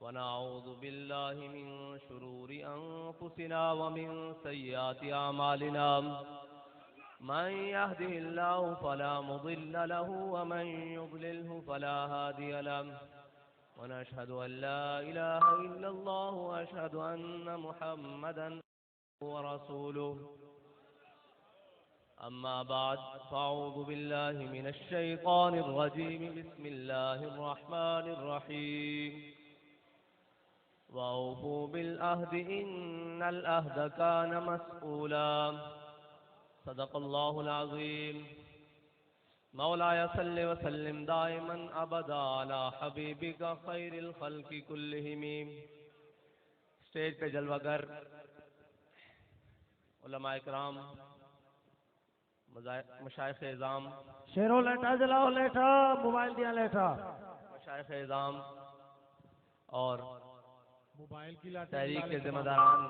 ونعوذ بالله من شرور أنفسنا ومن سيئات أعمالنا من يهده الله فلا مضل له ومن يضلله فلا هادي له ونشهد أن لا إله إلا الله وأشهد أن محمدا ورسوله أما بعد فأعوذ بالله من الشيطان الرجيم بسم الله الرحمن الرحيم وأوفوا بالعهد إن العهد كان مسؤولا صدق الله العظيم مولاي صل وسلم دائما أبدا على حبيبك خير الخلق كلهم۔ اسٹیج پہ جلوہ گر علماء اکرام، مشائخ اعظام، شیرو لیٹا جلاؤ لیٹا، موبائل دیا لیٹا، مشائخ اعظام اور موبائل کی تحریک کے ذمہ داران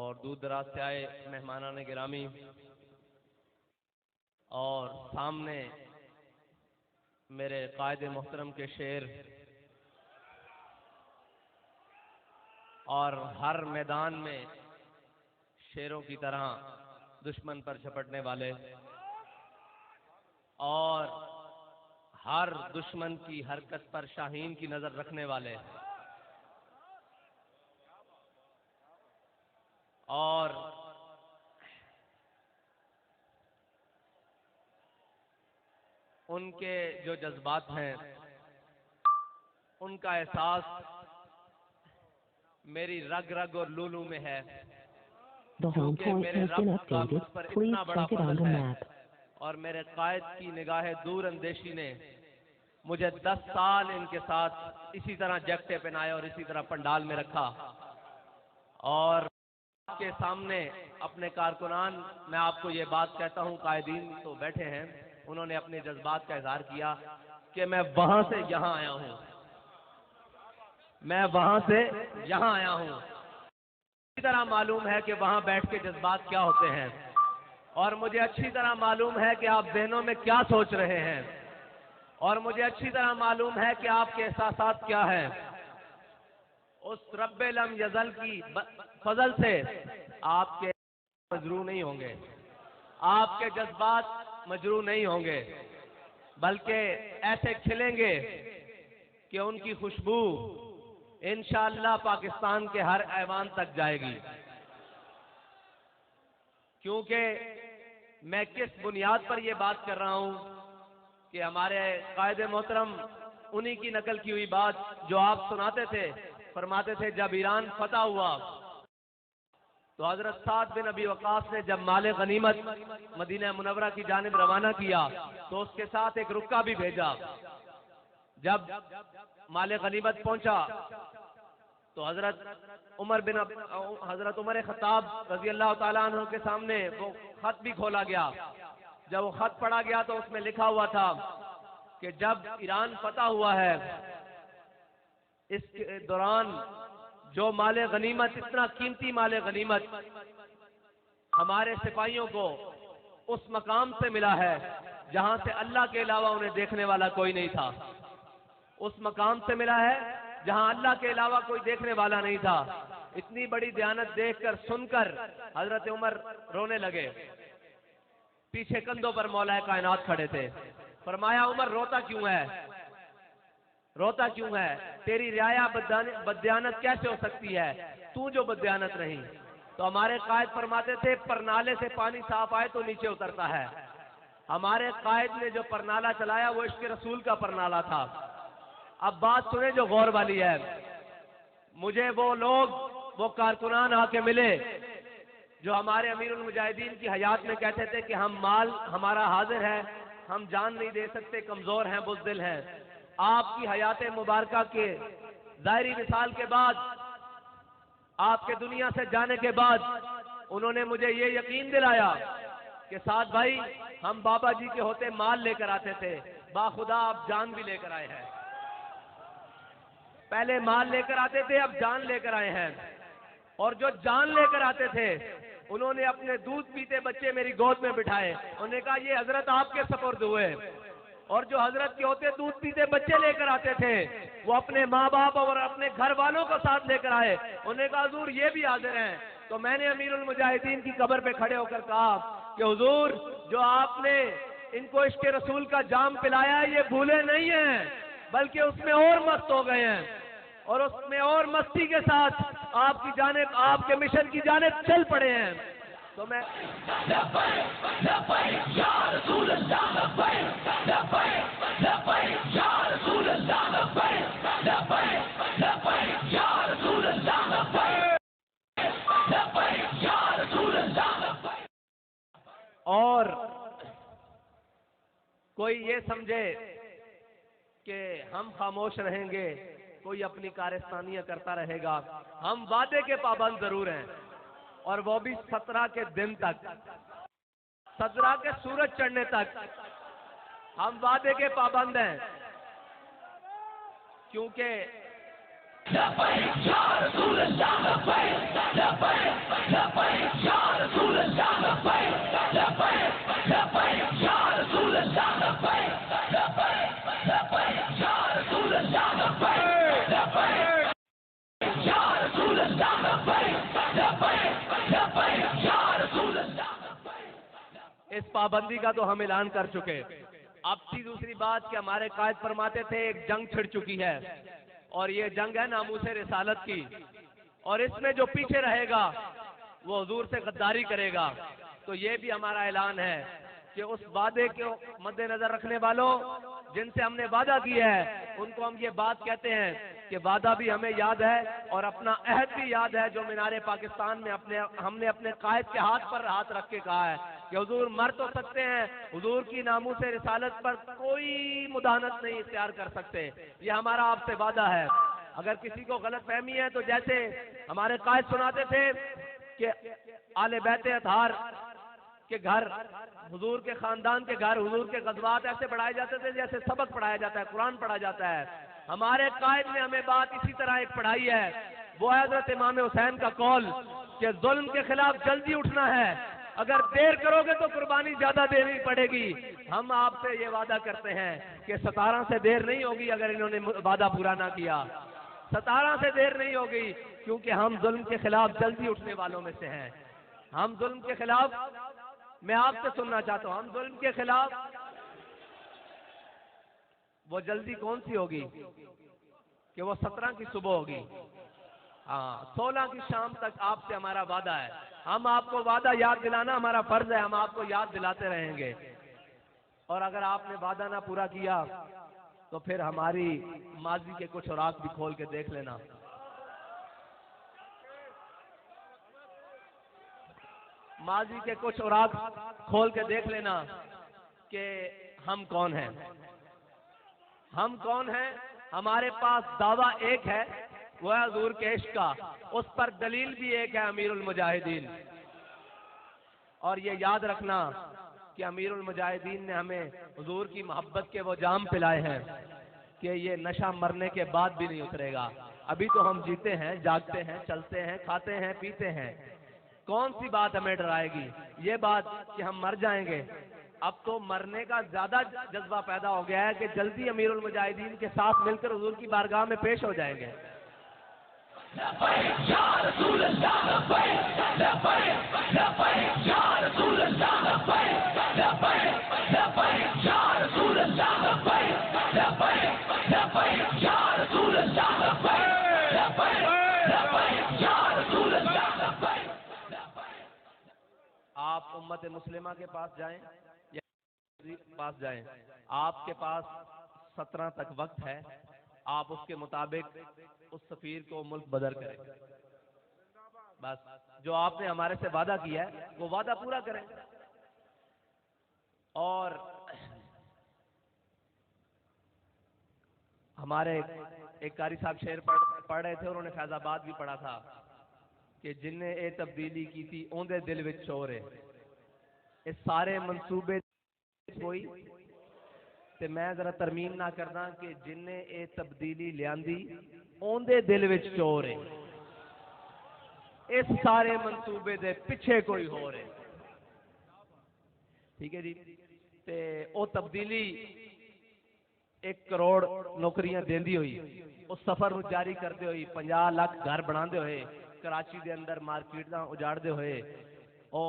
اور دور دراز سے آئے مہمانان گرامی، اور سامنے میرے قائد محترم کے شعر، اور ہر میدان میں شیروں کی طرح دشمن پر جھپٹنے والے اور ہر دشمن کی حرکت پر شاہین کی نظر رکھنے والے، اور ان کے جو جذبات ہیں ان کا احساس میری رگ رگ اور لولو میں ہے، کیونکہ میرے رب کا مجھ پر اتنا بڑا فضل ہے اور میرے قائد کی نگاہ دور اندیشی نے مجھے 10 سال ان کے ساتھ اسی طرح جیکٹیں پہنائے اور اسی طرح پنڈال میں رکھا، اور آپ کے سامنے اپنے کارکنان، میں آپ کو یہ بات کہتا ہوں، قائدین تو بیٹھے ہیں، انہوں نے اپنے جذبات کا اظہار کیا کہ میں وہاں سے یہاں آیا ہوں، میں وہاں سے یہاں آیا ہوں، اسی طرح معلوم ہے کہ وہاں بیٹھ کے جذبات کیا ہوتے ہیں، اور مجھے اچھی طرح معلوم ہے کہ آپ ذہنوں میں کیا سوچ رہے ہیں، اور مجھے اچھی طرح معلوم ہے کہ آپ کے احساسات کیا ہیں۔ اس رب لم یزل کی فضل سے آپ کے مجروح نہیں ہوں گے، آپ کے جذبات مجروح نہیں ہوں گے، بلکہ ایسے کھلیں گے کہ ان کی خوشبو انشاءاللہ پاکستان کے ہر ایوان تک جائے گی۔ کیونکہ میں کس بنیاد پر یہ بات کر رہا ہوں کہ ہمارے قائد محترم انہی کی نقل کی ہوئی بات جو آپ سناتے تھے، فرماتے تھے جب ایران فتح ہوا تو حضرت سعد بن ابی وقاص نے جب مال غنیمت مدینہ منورہ کی جانب روانہ کیا تو اس کے ساتھ ایک رکا بھی بھیجا۔ جب مال غنیمت پہنچا تو حضرت عمر خطاب رضی اللہ تعالیٰ عنہ کے سامنے وہ خط بھی کھولا گیا۔ جب وہ خط پڑھا گیا تو اس میں لکھا ہوا تھا کہ جب ایران فتح ہوا ہے اس کے دوران جو مال غنیمت، اتنا قیمتی مال غنیمت ہمارے سپاہیوں کو اس مقام سے ملا ہے جہاں سے اللہ کے علاوہ انہیں دیکھنے والا کوئی نہیں تھا، اس مقام سے ملا ہے جہاں اللہ کے علاوہ کوئی دیکھنے والا نہیں تھا۔ اتنی بڑی دیانت دیکھ کر سن کر حضرت عمر رونے لگے، پیچھے کندھوں پر مولا کائنات کھڑے تھے۔ فرمایا عمر روتا کیوں ہے، روتا کیوں ہے؟ تیری رعایا بددیانت کیسے ہو سکتی ہے، تو جو بددیانت نہیں؟ تو ہمارے قائد فرماتے تھے پرنالے سے پانی صاف آئے تو نیچے اترتا ہے۔ ہمارے قائد نے جو پرنالہ چلایا وہ عشق رسول کا پرنالہ تھا۔ اب بات سنیں جو غور والی ہے، مجھے وہ لوگ، وہ کارکنان آ کے ملے جو ہمارے امیر المجاہدین کی حیات میں کہتے تھے کہ ہم مال ہمارا حاضر ہے، ہم جان نہیں دے سکتے، کمزور ہیں، بزدل ہیں۔ آپ کی حیات مبارکہ کے ظاہری مثال کے بعد، آپ کے دنیا سے جانے کے بعد انہوں نے مجھے یہ یقین دلایا کہ سعد بھائی ہم بابا جی کے ہوتے مال لے کر آتے تھے، باخدا آپ جان بھی لے کر آئے ہیں۔ پہلے مال لے کر آتے تھے، اب جان لے کر آئے ہیں، اور جو جان لے کر آتے تھے انہوں نے اپنے دودھ پیتے بچے میری گود میں بٹھائے، انہوں نے کہا یہ حضرت آپ کے سپرد ہوئے، اور جو حضرت کے ہوتے دودھ پیتے بچے لے کر آتے تھے وہ اپنے ماں باپ اور اپنے گھر والوں کو ساتھ لے کر آئے، انہوں نے کہا حضور یہ بھی حاضر ہیں۔ تو میں نے امیر المجاہدین کی قبر پہ کھڑے ہو کر کہا کہ حضور جو آپ نے ان کو عشق رسول کا جام پلایا ہے یہ بھولے نہیں ہیں، بلکہ اس میں اور مست ہو گئے ہیں، اور اس میں اور مستی کے ساتھ آپ کی جانب، آپ کے مشن کی جانب چل پڑے ہیں۔ تو میں اور کوئی یہ سمجھے کہ ہم خاموش رہیں گے، کوئی اپنی کارستانیاں کرتا رہے گا، ہم وعدے کے پابند ضرور ہیں، اور وہ بھی 17 کے دن تک، 17 کے سورج چڑھنے تک ہم وعدے کے پابند ہیں، کیونکہ اس پابندی کا تو ہم اعلان کر چکے۔ اب تھی دوسری بات کہ ہمارے قائد فرماتے تھے ایک جنگ چھڑ چکی ہے، اور یہ جنگ ہے ناموس رسالت کی، اور اس میں جو پیچھے رہے گا وہ حضور سے غداری کرے گا۔ تو یہ بھی ہمارا اعلان ہے کہ اس وعدے کو مد نظر رکھنے والوں جن سے ہم نے وعدہ کیا ہے ان کو ہم یہ بات کہتے ہیں کہ وعدہ بھی ہمیں یاد ہے اور اپنا عہد بھی یاد ہے جو مینار پاکستان میں ہم نے اپنے قائد کے ہاتھ پر ہاتھ رکھ کے کہا ہے کہ حضور مر تو سکتے ہیں، حضور کی ناموس رسالت پر کوئی مداحنت نہیں اختیار کر سکتے، یہ ہمارا آپ سے وعدہ ہے۔ اگر کسی کو غلط فہمی ہے تو جیسے ہمارے قائد سناتے تھے کہ آل بیت اطہار کے گھر، حضور کے خاندان کے گھر، حضور کے غزوات ایسے پڑھائے جاتے تھے جیسے سبق پڑھایا جاتا ہے، قرآن پڑھا جاتا ہے۔ ہمارے قائد نے ہمیں بات اسی طرح ایک پڑھائی ہے، وہ ہے حضرت امام حسین کا قول کہ ظلم کے خلاف جلدی اٹھنا ہے، اگر دیر کرو گے تو قربانی زیادہ دینی پڑے گی۔ ہم آپ سے یہ وعدہ کرتے ہیں کہ 17 سے دیر نہیں ہوگی اگر انہوں نے وعدہ پورا نہ کیا، 17 سے دیر نہیں ہوگی، کیونکہ ہم ظلم کے خلاف جلدی اٹھنے والوں میں سے ہیں۔ ہم ظلم کے خلاف، میں آپ سے سننا چاہتا ہوں، ہم ظلم کے خلاف، وہ جلدی کون سی ہوگی کہ وہ 17 کی صبح ہوگی، ہاں 16 کی شام تک آپ سے ہمارا وعدہ ہے۔ ہم آپ کو وعدہ یاد دلانا ہمارا فرض ہے، ہم آپ کو یاد دلاتے رہیں گے، اور اگر آپ نے وعدہ نہ پورا کیا تو پھر ہماری ماضی کے کچھ اوراق بھی کھول کے دیکھ لینا۔ ماضی کے کچھ اوراق کھول کے دیکھ لینا کہ ہم کون ہیں، ہم کون ہیں۔ ہمارے پاس دعویٰ ایک ہے، وہ ہے حضور کے عشق کا، اس پر دلیل بھی ایک ہے امیر المجاہدین۔ اور یہ یاد رکھنا کہ امیر المجاہدین نے ہمیں حضور کی محبت کے وہ جام پلائے ہیں کہ یہ نشہ مرنے کے بعد بھی نہیں اترے گا۔ ابھی تو ہم جیتے ہیں، جاگتے ہیں، چلتے ہیں، کھاتے ہیں، پیتے ہیں، کون سی بات ہمیں ڈرائے گی؟ یہ بات کہ ہم مر جائیں گے۔ اب تو مرنے کا زیادہ جذبہ پیدا ہو گیا ہے کہ جلدی امیر المجاہدین کے ساتھ مل کر حضور کی بارگاہ میں پیش ہو جائیں گے۔ آپ امت مسلمہ کے پاس جائیں یا پاس جائیں، آپ کے پاس 17 تک وقت ہے، آپ اس کے مطابق اس سفیر کو ملک بدر کریں، بس جو آپ نے ہمارے سے وعدہ کیا ہے وہ وعدہ پورا کریں۔ اور ہمارے ایک قاری صاحب شعر پڑھ رہے تھے، انہوں نے فیض آباد بھی پڑھا تھا کہ جن نے اے تبدیلی کی تھی اوندے دل وچ شور ہے، اس سارے منصوبے کوئی تے میں ذرا ترمیم نہ کرنا کہ جن نے اے تبدیلی لیاندی اوندے دل وچ چور ہے، اس سارے منصوبے دے پیچھے کوئی ہو رہے، ٹھیک ہے جی۔ تے او تبدیلی 1 کروڑ نوکریاں دیندی ہوئی، اس سفر نو جاری کردے ہوئی، 50 لاکھ گھر بناندے ہوئے، کراچی دے اندر مارکیٹاں اجاڑدے ہوئے، او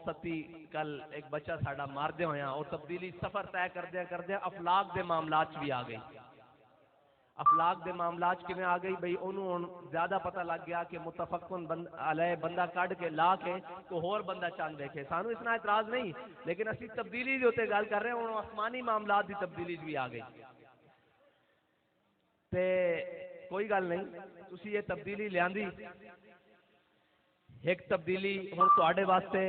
ستی کل ایک بچہ ساڈا ماردے ہویا، او تبدیلی سفر طے کردے افلاق دے معاملات بھی آ گئی۔ افلاق دے معاملات کیویں آ گئی بھئی انہوں زیادہ پتہ لگ گیا کہ متفقن علیہ بندہ کڈ کے لا کے کوئی ہور بندہ چاند دیکھے، سانو اس نال اعتراض نہیں، لیکن اسی تبدیلی دے اوتے گل کر رہے ہیں، آسمانی معاملات دی تبدیلی بھی آ گئی۔ تے کوئی گل نہیں، تسی یہ تبدیلی لیاندی، ایک تبدیلی ہن تواڈے واسطے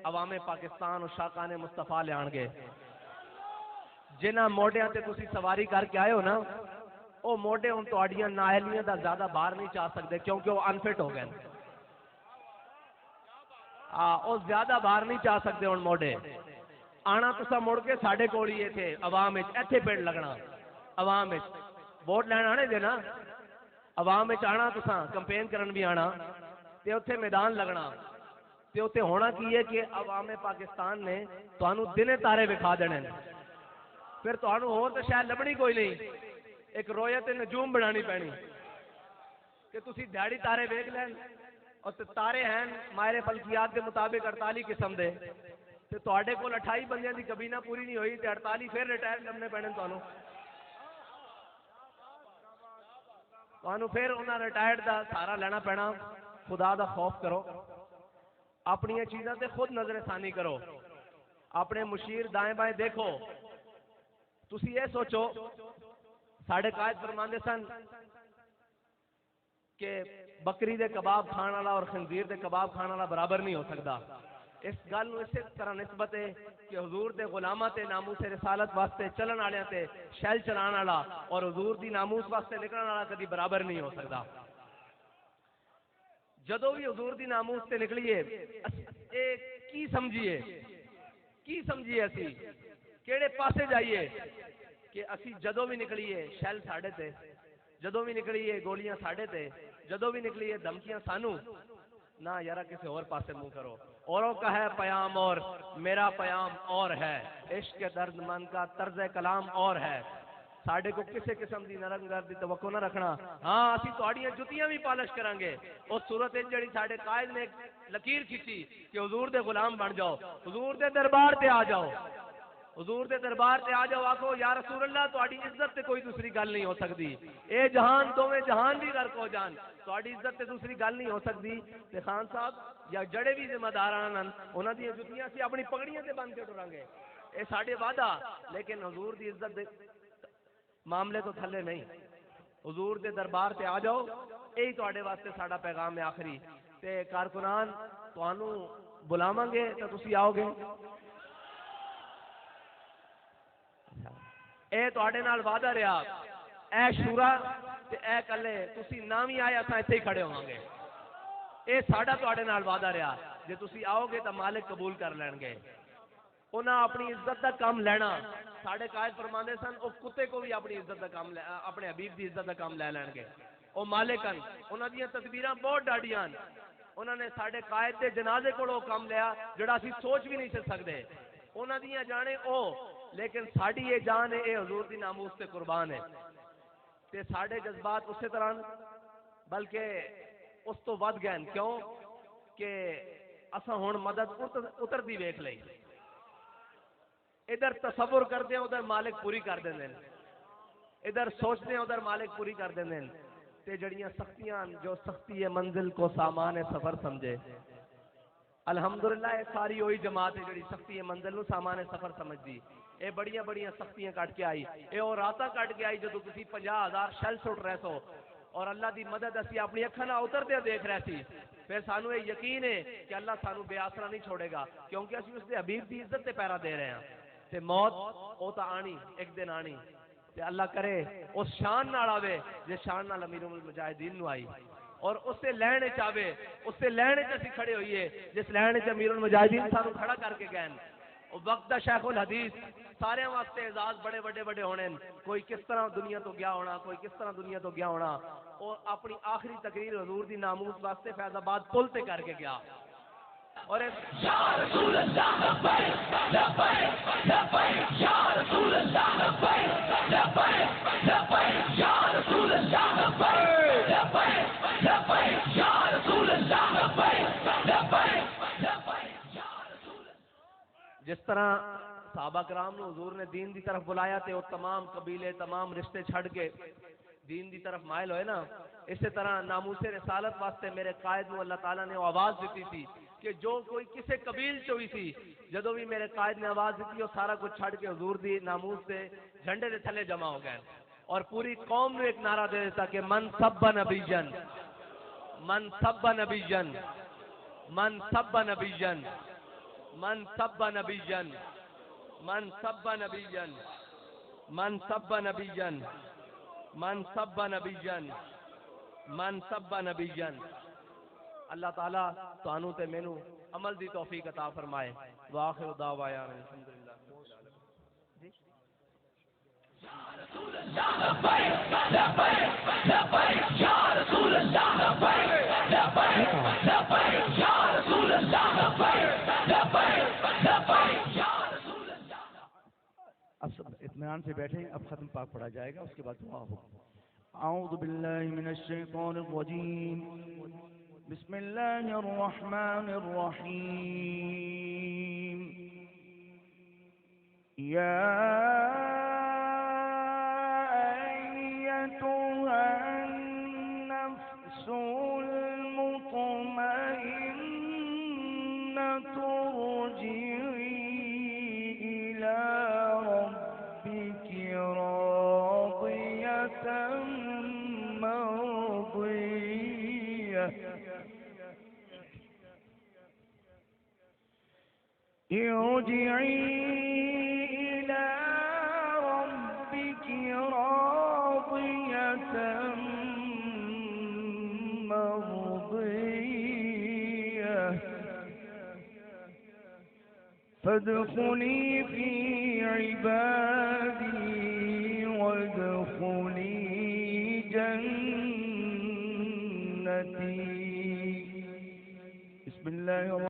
عوام پاکستان اور شاقان مصطفیٰ لے آن گے، جنہاں موڈیاں تے تسی سواری کر کے آئے ہو نا، وہ موڈے ہن تواڈیاں نااہلیاں دا زیادہ باہر نہیں چاہ سکتے کیونکہ وہ انفٹ ہو گئے، وہ زیادہ باہر نہیں چاہ سکتے ہن موڈے۔ آنا تسا مڑ کے ساڈے کول ہی تھے عوام وچ، ایتھے پیڑ لگنا عوام وچ، ووٹ لین آنے دے نا، عوام وچ آنا تسا، کمپین کرن بھی آنا، تے اتنے میدان لگنا، تے اتنے ہونا کی ہے کہ عوام پاکستان نے تانوں دنے تارے وکھا دینے، پھر تانوں ہور تے شاید لبنی کوئی نہیں، ایک رویت نجوم بنانی پینی کہ تسی دیہڑی تارے ویکھ لین، اور تارے ہیں ماہر فلکیات کے مطابق 48 قسم دے، تے تواڈے کول 28 بندیاں دی کبینہ پوری نہیں ہوئی تے 48 پھر ریٹائر کرنے پینے تانوں پھر انہاں ریٹائرڈ دا سہارا لینا پینا۔ خدا دا خوف کرو، اپنی چیزاں تے خود نظر ثانی کرو، اپنے مشیر دائیں بائیں دیکھو، تسی یہ سوچو، ساڑھے قائد فرماندے سن کہ بکری دے کباب کھان والا اور خنزیر دے کباب کھان والا برابر نہیں ہو سکتا، اس گل نو اسی طرح نسبت ہے کہ حضور دے غلاماں تے ناموس رسالت واسطے چلن والے تے شیل چلان والا اور حضور دی ناموس واسطے نکلن والا کبھی برابر نہیں ہو سکتا. جدو بھی حضور دی ناموس تے نکلیے اے کی سمجھیے اسی کیڑے پاسے جائیے کہ اسی جدو بھی نکلیے شیل ساڈے تے، جدو بھی نکلیے گولیاں ساڈے تے، جدو بھی نکلیے دھمکیاں سانو نہ یارا کسی اور پاسے منہ کرو. اوروں کا ہے پیام اور میرا پیام اور ہے، عشق کے درد مند کا طرز کلام اور ہے. ساڈے کو کسی قسم دی نرم گرد دی توقع نہ رکھنا. ہاں اسی تہاڈیاں جتیاں بھی پالش کران گے. اس صورت وچ جڑی ساڈے قائد نے لکیر کھچی کہ حضور دے غلام بن جاؤ، حضور دے دربار تے آ جاؤ، حضور دے دربار تے آ جاؤ، آکھو یا رسول اللہ تہاڈی عزت تے کوئی دوسری گل نہیں ہو سکتی. اے جہان دوویں جہان بھی غرق ہو جان، تہاڈی عزت تے دوسری گل نہیں ہو سکتی. تے خان صاحب یا جڑے بھی ذمہ داران انہاں دی جتیاں سی اپنی پگڑیاں تے بن کے ٹران گے. اے ساڈے وعدہ، لیکن حضور دی عزت دے معاملے تو تھلے نہیں. حضور دے دربار تے آ جاؤ، یہی تہاڈے واسطے ساڈا پیغام ہے آخری. تے کارکنان تانوں بلاواں گے تے تسی آؤ گے. اے تہاڈے نال وعدہ رہا، اے شورا تے اے کلے تسی نہ وی آئے اساں ایتھے ہی کھڑے ہوواں گے. اے ساڈا تہاڈے نال وعدہ رہا، جے تسی آؤ گے تے مالک قبول کر لین گے. انہاں اپنی عزت دا کام لینا. ساڈے قائد فرماندے سن او کتے کو بھی اپنی عزت دا کام اپنے حبیب دی عزت دا کام لے لین گے. او مالکن انہاں دیاں تدبیراں بہت ڈاڈیاں. انہاں نے ساڈے قائد دے جنازے کولوں کام لیا جڑا اسی سوچ بھی نہیں سکدے. انہاں دیاں جانے او، لیکن ساڈی یہ جان ہے، اے حضور دی ناموس تے قربان ہے. تے ساڈے جذبات اسی طرح بلکہ اس تو ود گئے. کیوں کہ اساں ہن مدد اتردی ویکھ لئی. ادھر تصور کرتے ہیں ادھر مالک پوری کر دیں، ادھر سوچتے ہیں ادھر مالک پوری کر دیں. تے جڑیاں سختیاں جو سختی ہے منزل کو سامان سفر سمجھے. الحمدللہ یہ ساری وہی جماعت ہے جڑی سختی ہے منزل نو سامان سفر سمجھدی. اے بڑیاں بڑیاں سختیاں کٹ کے آئی. اے اور راتاں کٹ کے آئی جدو کسی 50,000 شل سٹ رہے سو اور اللہ دی مدد اسی اپنی اکھاں نال اتردے دیکھ رہے سی. پھر سانو یہ یقین ہے کہ اللہ سانو بے آسرا نہیں چھوڑے گا، کیونکہ اسی اس دے حبیب دی عزت تے پیرا دے رہے ہیں. تے موت او تا آنی ایک دن آنی. تے اللہ کرے اس شان نال آوے جس شان نال امیر المجاہدین نو آئی، اور اس سے لین چاہے اس سے لین اسی کھڑے ہوئیے جس لین چ امیر المجاہدین سانو کھڑا کر کے گئے. وقت دا شیخ الحدیث سارے واسطے اعزاز بڑے بڑے بڑے ہونے. کوئی کس طرح دنیا تو گیا ہونا، کوئی کس طرح دنیا تو گیا ہونا، اور اپنی آخری تقریر حضور دی ناموس واسطے فیض آباد پل تے کر کے گیا. اور یا رسول اللہ لبیک لبیک لبیک یا رسول اللہ لبیک لبیک لبیک یا رسول اللہ لبیک لبیک لبیک یا رسول اللہ لبیک لبیک لبیک یا رسول اللہ. جس طرح صحابہ کرام نو حضور نے دین دی طرف بلایا تے وہ تمام قبیلے تمام رشتے چھڑ کے دین دی طرف مائل ہوئے نا، اسی طرح ناموس رسالت واسطے میرے قائد نو اللہ تعالیٰ نے وہ آواز دیتی تھی کہ جو کوئی کسی قبیل چوئی سی، جدو بھی میرے قائد نے آواز دیتی وہ سارا کچھ چھڑ کے حضور دی ناموس سے جھنڈے دے تھلے جمع ہو گئے. اور پوری قوم نے ایک نعرہ دے دیتا کہ من سب نبیجن من سب نبیجن من سب نبیجن من سب نبیجن من سب نبیجن من سب نبیجن من سب نبیجن من سب نبیجن. اللہ تعالیٰ تانوں تے مینوں عمل دی توفیق عطا فرمائے. وآخر دعوانا الحمدللہ. اب سب اطمینان سے بیٹھیں، اب ختم پاک پڑھا جائے گا، اس کے بعد دعا ہوگا. اعوذ باللہ من الشیطان الرجیم، بسم اللہ الرحمن الرحیم. یا ایتها النفس المطمئنة ارجعی إلى ربك راضية مرضية ارجعي إلى ربك راضية مرضية فادخلي في عبادي وادخلي جنتي. بسم الله الرحمن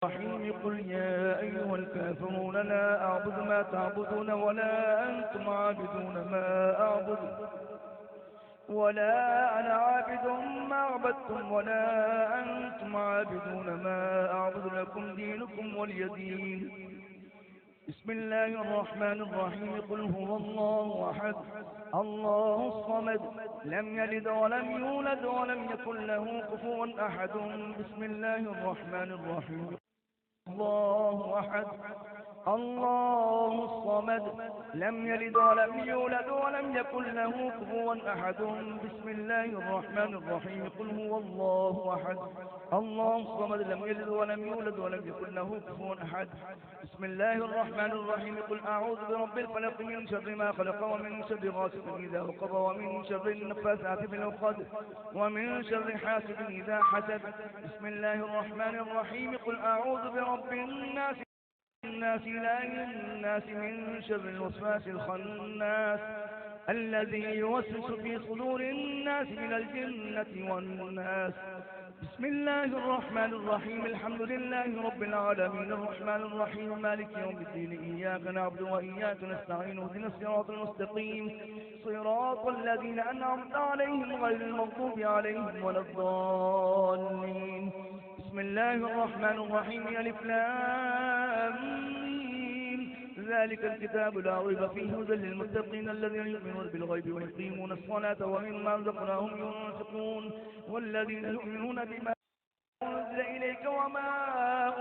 الرحيم. قل يا أيها الكافرون لا أعبد ما تعبدون ولا أنتم عابدون ما أعبد ولا أنا عابد ما عبدتم ولا أنتم عابدون ما أعبد لكم دينكم ولي دين. بسم الله الرحمن الرحيم. قل هو الله أحد الله الصمد لم يلد ولم يولد ولم يكن له كفوا أحد. بسم الله الرحمن الرحيم. الله أحد الله الصمد لم يلد ولم يولد ولم يكن له كفوا أحد. بسم الله الرحمن الرحيم. قل هو الله أحد الله الصمد لم يلد ولم يولد ولم يكن له كفوا أحد. بسم الله الرحمن الرحيم. قل أعوذ برب الفلق من شر ما خلق ومن شر غاسق إذا وقب ومن شر النفاثات في العقد ومن شر حاسد إذا حسد. بسم الله الرحمن الرحيم. قل أعوذ برب الناس إله الناس من شر الوسواس الخناس الذي يوسوس في صدور الناس من الجنة والناس. بسم الله الرحمن الرحيم. الحمد لله رب العالمين الرحمن الرحيم مالك يوم الدين إياك نعبد وإياك نستعين اهدنا الصراط المستقيم صراط الذين أنعمت عليهم غير المغضوب عليهم ولا الضالين. بسم الله الرحمن الرحيم. ألف لام ميم ذلك الكتاب لا ريب فيه هدى للمتقين الذين يؤمنون بالغيب ويقيمون الصلاة ومما رزقناهم ينفقون والذين يؤمنون بما أنزل إليك وما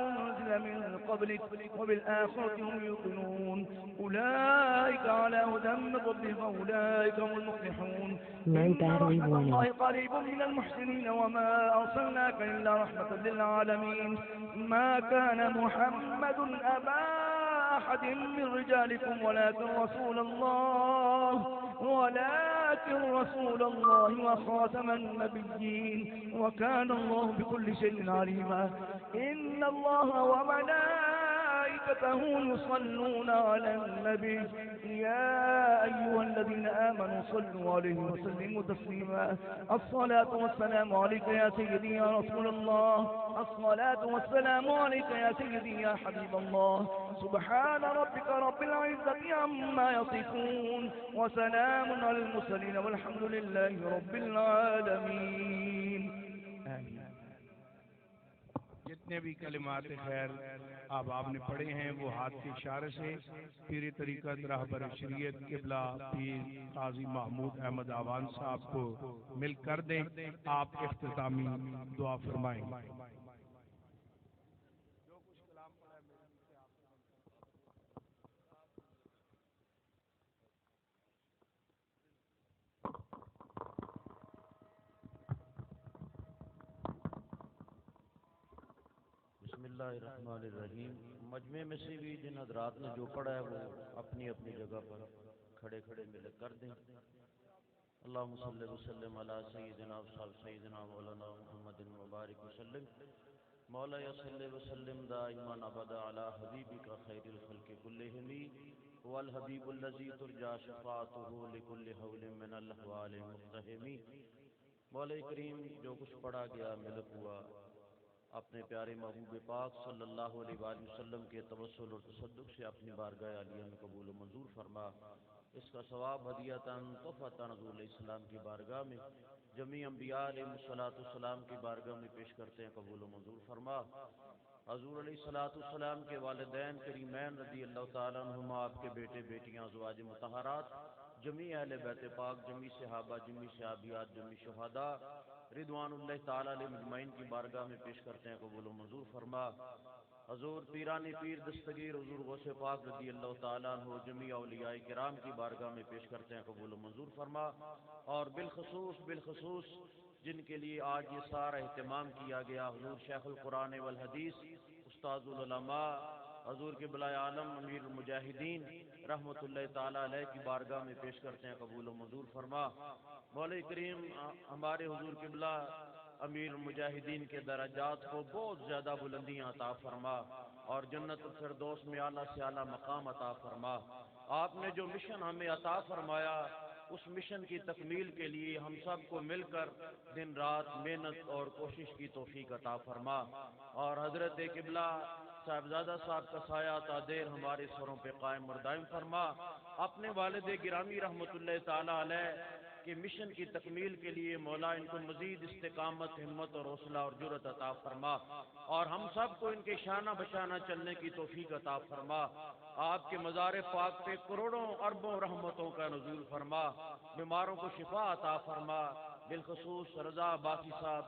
أنزل من قبلك وبالآخرة هم يوقنون أولئك على هدى من ربهم وأولئك هم المفلحون. إن رحمة الله قريب من المحسنين وما أرسلناك إلا رحمة للعالمين. ما كان محمد أبا أحد من رجالكم ولكن رسول الله وخاتم النبيين وكان الله بكل شيء عليما. إن الله وملائكته يصلون على النبي يا أيها الذين آمنوا صلوا عليه وسلموا تسليما. الصلاة والسلام عليك يا سيدي يا رسول الله الصلاة والسلام عليك يا سيدي يا حبيب الله. سبحان ربك رب العزة عما يصفون وسلام على المرسلين والحمد لله رب العالمین. جتنے بھی کلمات خیر آپ نے پڑھے ہیں وہ ہاتھ کے اشارے سے پیر طریقت رہبر شریعت قبلہ پیر قاضی محمود احمد آوان صاحب کو مل کر دیں. آپ اختتامی دعا فرمائیں. بسم اللہ الرحمن الرحیم. مجمع میں سے بھی جن حضرات نے جو پڑھا ہے وہ اپنی اپنی جگہ پر کھڑے کھڑے مل کر دیں. اللہم صلی وسلم علی سیدنا وصحب سیدنا مولانا محمد مبارک وسلم. مولا صلی وسلم دائما ابدا علی حبیبک خیر الخلق کلہم والحبیب الذی ترجا شفاعتہ لکل حول من الاحوال مقتحم. مولا کریم جو کچھ پڑھا گیا ملک ہوا اپنے پیارے محبوب پاک صلی اللہ علیہ وآلہ وسلم کے توسل اور تصدق سے اپنی بارگاہ عالیہ میں قبول و منظور فرما. اس کا ثواب ہدیۃً تحفۃً حضور علیہ السلام کی بارگاہ میں جمیع انبیاء علیہ السلام کی بارگاہ میں پیش کرتے ہیں قبول و منظور فرما. حضور علیہ السلام کے والدین کریمین رضی اللہ تعالیٰ عنہما آپ کے بیٹے بیٹیاں ازواج مطہرات جمیع اہل بیت پاک جمیع صحابہ جمیع صحابیات جمیع شہداء رضوان اللہ تعالیٰ علیہ مجمعین کی بارگاہ میں پیش کرتے ہیں قبول و منظور فرما. حضور پیرانی پیر دستگیر حضور غوث پاک رضی اللہ تعالیٰ عنہ جمیع اولیاء کرام کی بارگاہ میں پیش کرتے ہیں قبول و منظور فرما. اور بالخصوص جن کے لیے آج یہ سارا اہتمام کیا گیا حضور شیخ القرآن والحدیث استاد العلماء حضور کے بلائے عالم امیر المجاہدین رحمۃ اللہ تعالی علیہ کی بارگاہ میں پیش کرتے ہیں، قبول و منظور فرما۔ مولا کریم ہمارے حضور قبلہ امیر المجاہدین کے درجات کو بہت زیادہ بلندیاں عطا فرما اور جنت الفردوس میں اعلیٰ سے اعلیٰ مقام عطا فرما۔ آپ نے جو مشن ہمیں عطا فرمایا اس مشن کی تکمیل کے لیے ہم سب کو مل کر دن رات محنت اور کوشش کی توفیق عطا فرما، اور حضرت قبلہ صاحبزادہ صاحب کا سایہ تا دیر ہمارے سروں پہ قائم اور دائم فرما۔ اپنے والد گرامی رحمۃ اللہ تعالی علیہ کے مشن کی تکمیل کے لیے مولا ان کو مزید استقامت، ہمت اور حوصلہ اور جرأت عطا فرما، اور ہم سب کو ان کے شانہ بشانہ چلنے کی توفیق عطا فرما۔ آپ کے مزار پاک پہ کروڑوں اربوں رحمتوں کا نزول فرما، بیماروں کو شفا عطا فرما۔ بالخصوص رضا باقی صاحب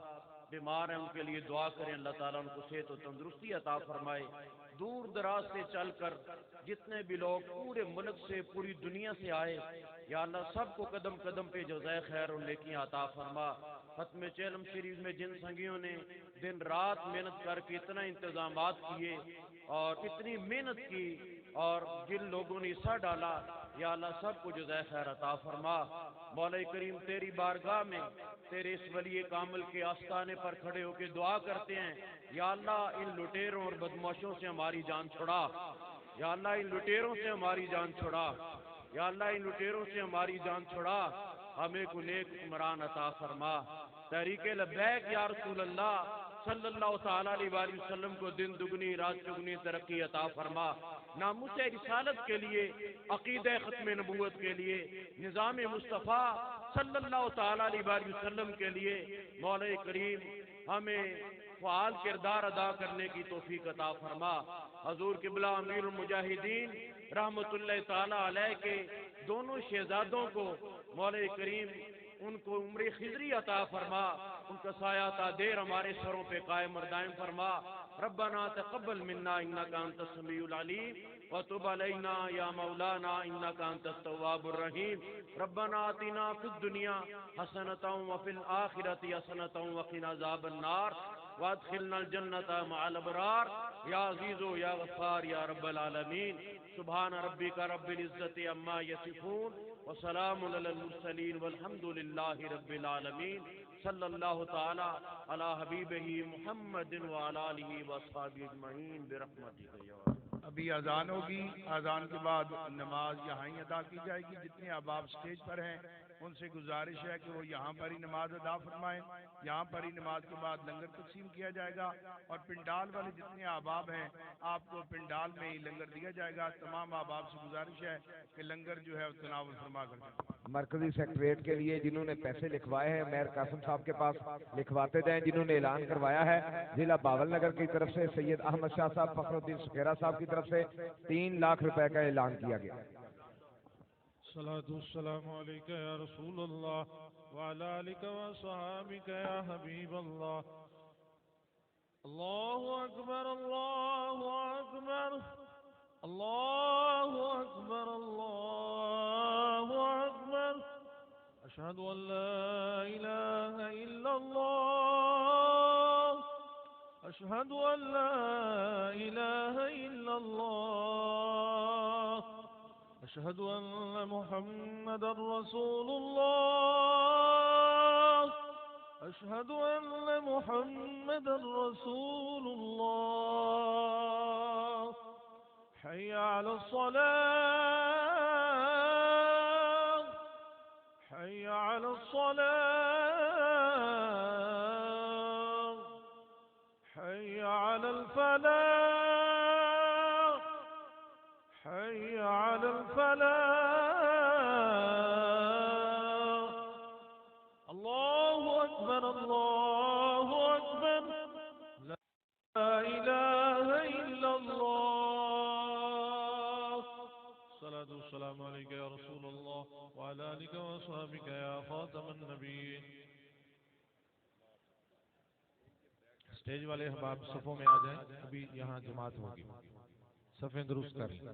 بیمار ہیں، ان کے لیے دعا کریں، اللہ تعالیٰ ان کو صحت و تندرستی عطا فرمائے۔ دور دراز سے چل کر جتنے بھی لوگ پورے ملک سے، پوری دنیا سے آئے، یا اللہ سب کو قدم قدم پہ جزائے خیر اور نیکیاں عطا فرما۔ ختم چیلم شریف میں جن سنگیوں نے دن رات محنت کر کے اتنا انتظامات کیے اور اتنی محنت کی اور جن لوگوں نے حصہ ڈالا، یا اللہ سب کو جزائے خیر عطا فرما۔ مولا کریم تیری بارگاہ میں تیرے اس ولی کامل کے آستانے پر کھڑے ہو کے دعا کرتے ہیں، یا اللہ ان لٹیروں اور بدماشوں سے ہماری جان چھڑا، یا اللہ ان لٹیروں سے ہماری جان چھڑا، یا اللہ ان لٹیروں سے ہماری جان چھڑا، ہمیں کو نیک حکمران عطا فرما۔ تحریک لبیک یا رسول اللہ صلی اللہ تعالیٰ علیہ وآلہ وسلم کو دن دگنی رات چگنی ترقی عطا فرما۔ ناموس رسالت کے لیے، عقیدہ ختم نبوت کے لیے، نظام مصطفیٰ صلی اللہ تعالیٰ علیہ وآلہ وسلم کے لیے مولا کریم ہمیں فعال کردار ادا کرنے کی توفیق عطا فرما۔ حضور قبلہ امیر المجاہدین رحمت اللہ تعالیٰ علیہ کے دونوں شہزادوں کو مولا کریم ان کو عمر خضری عطا فرما، ان کا سایہ تا دیر ہمارے سروں پہ قائم اور دائم فرما۔ ربنا تقبل منا انک انت السمیع العلیم وتب علینا یا مولانا انک انت التواب الرحیم۔ ربنا آتنا فی الدنیا حسنۃ وفی الآخرۃ حسنۃ وقنا عذاب النار وادخلنا الجنۃ مع الابرار یا عزیز یا غفار یا رب العالمین۔ سبحان ربک رب العزۃ عما یصفون وسلام علی المرسلین والحمد للہ رب العالمین۔ صلی اللہ تعالی علی حبیبہ محمد وعلی آلہ واصحابہ اجمعین برحمتک یا رب۔ ابھی اذان ہوگی، اذان کے بعد نماز یہاں ہی ادا کی جائے گی۔ جتنے احباب سٹیج پر ہیں ان سے گزارش ہے کہ وہ یہاں پر ہی نماز ادا فرمائیں۔ یہاں پر ہی نماز کے بعد لنگر تقسیم کیا جائے گا، اور پنڈال والے جتنے احباب ہیں آپ کو پنڈال میں ہی لنگر دیا جائے گا۔ تمام احباب سے گزارش ہے کہ لنگر جو ہے تناول فرما کر جائیں۔ مرکزی سیکریٹریٹ کے لیے جنہوں نے پیسے لکھوائے ہیں میر قاسم صاحب کے پاس لکھواتے جائیں۔ جنہوں نے اعلان کروایا ہے ضلع باول نگر کی طرف سے سید احمد شاہ صاحب، فخر الدین سکھیرا صاحب کی طرف سے 3 لاکھ روپے کا اعلان کیا گیا۔ صلاۃ والسلام علیک یا رسول اللہ وعلی آلک وصحابک یا حبیب اللہ۔ اللہ اکبر اللہ اکبر اللہ اکبر اللہ اکبر، اشہد ان لا الہ الا اللہ، اشہد ان لا الہ الا اللہ، اشہد ان محمد رسول اللہ، اشہد ان محمد رسول اللہ۔ حی علی الصلاة، حی علی الصلاة، حی علی الفلاح، حی علی الفلاح۔ اللہ اکبر اللہ اکبر، لا الہ الا اللہ۔ صلاۃ والسلام علیک یا رسول اللہ وعلی آلک وصحبک یا خاتم النبیین۔ اسٹیج والے احباب صفوں میں آ جائیں، ابھی یہاں جماعت ہوگی، صفیں درست کر لیں۔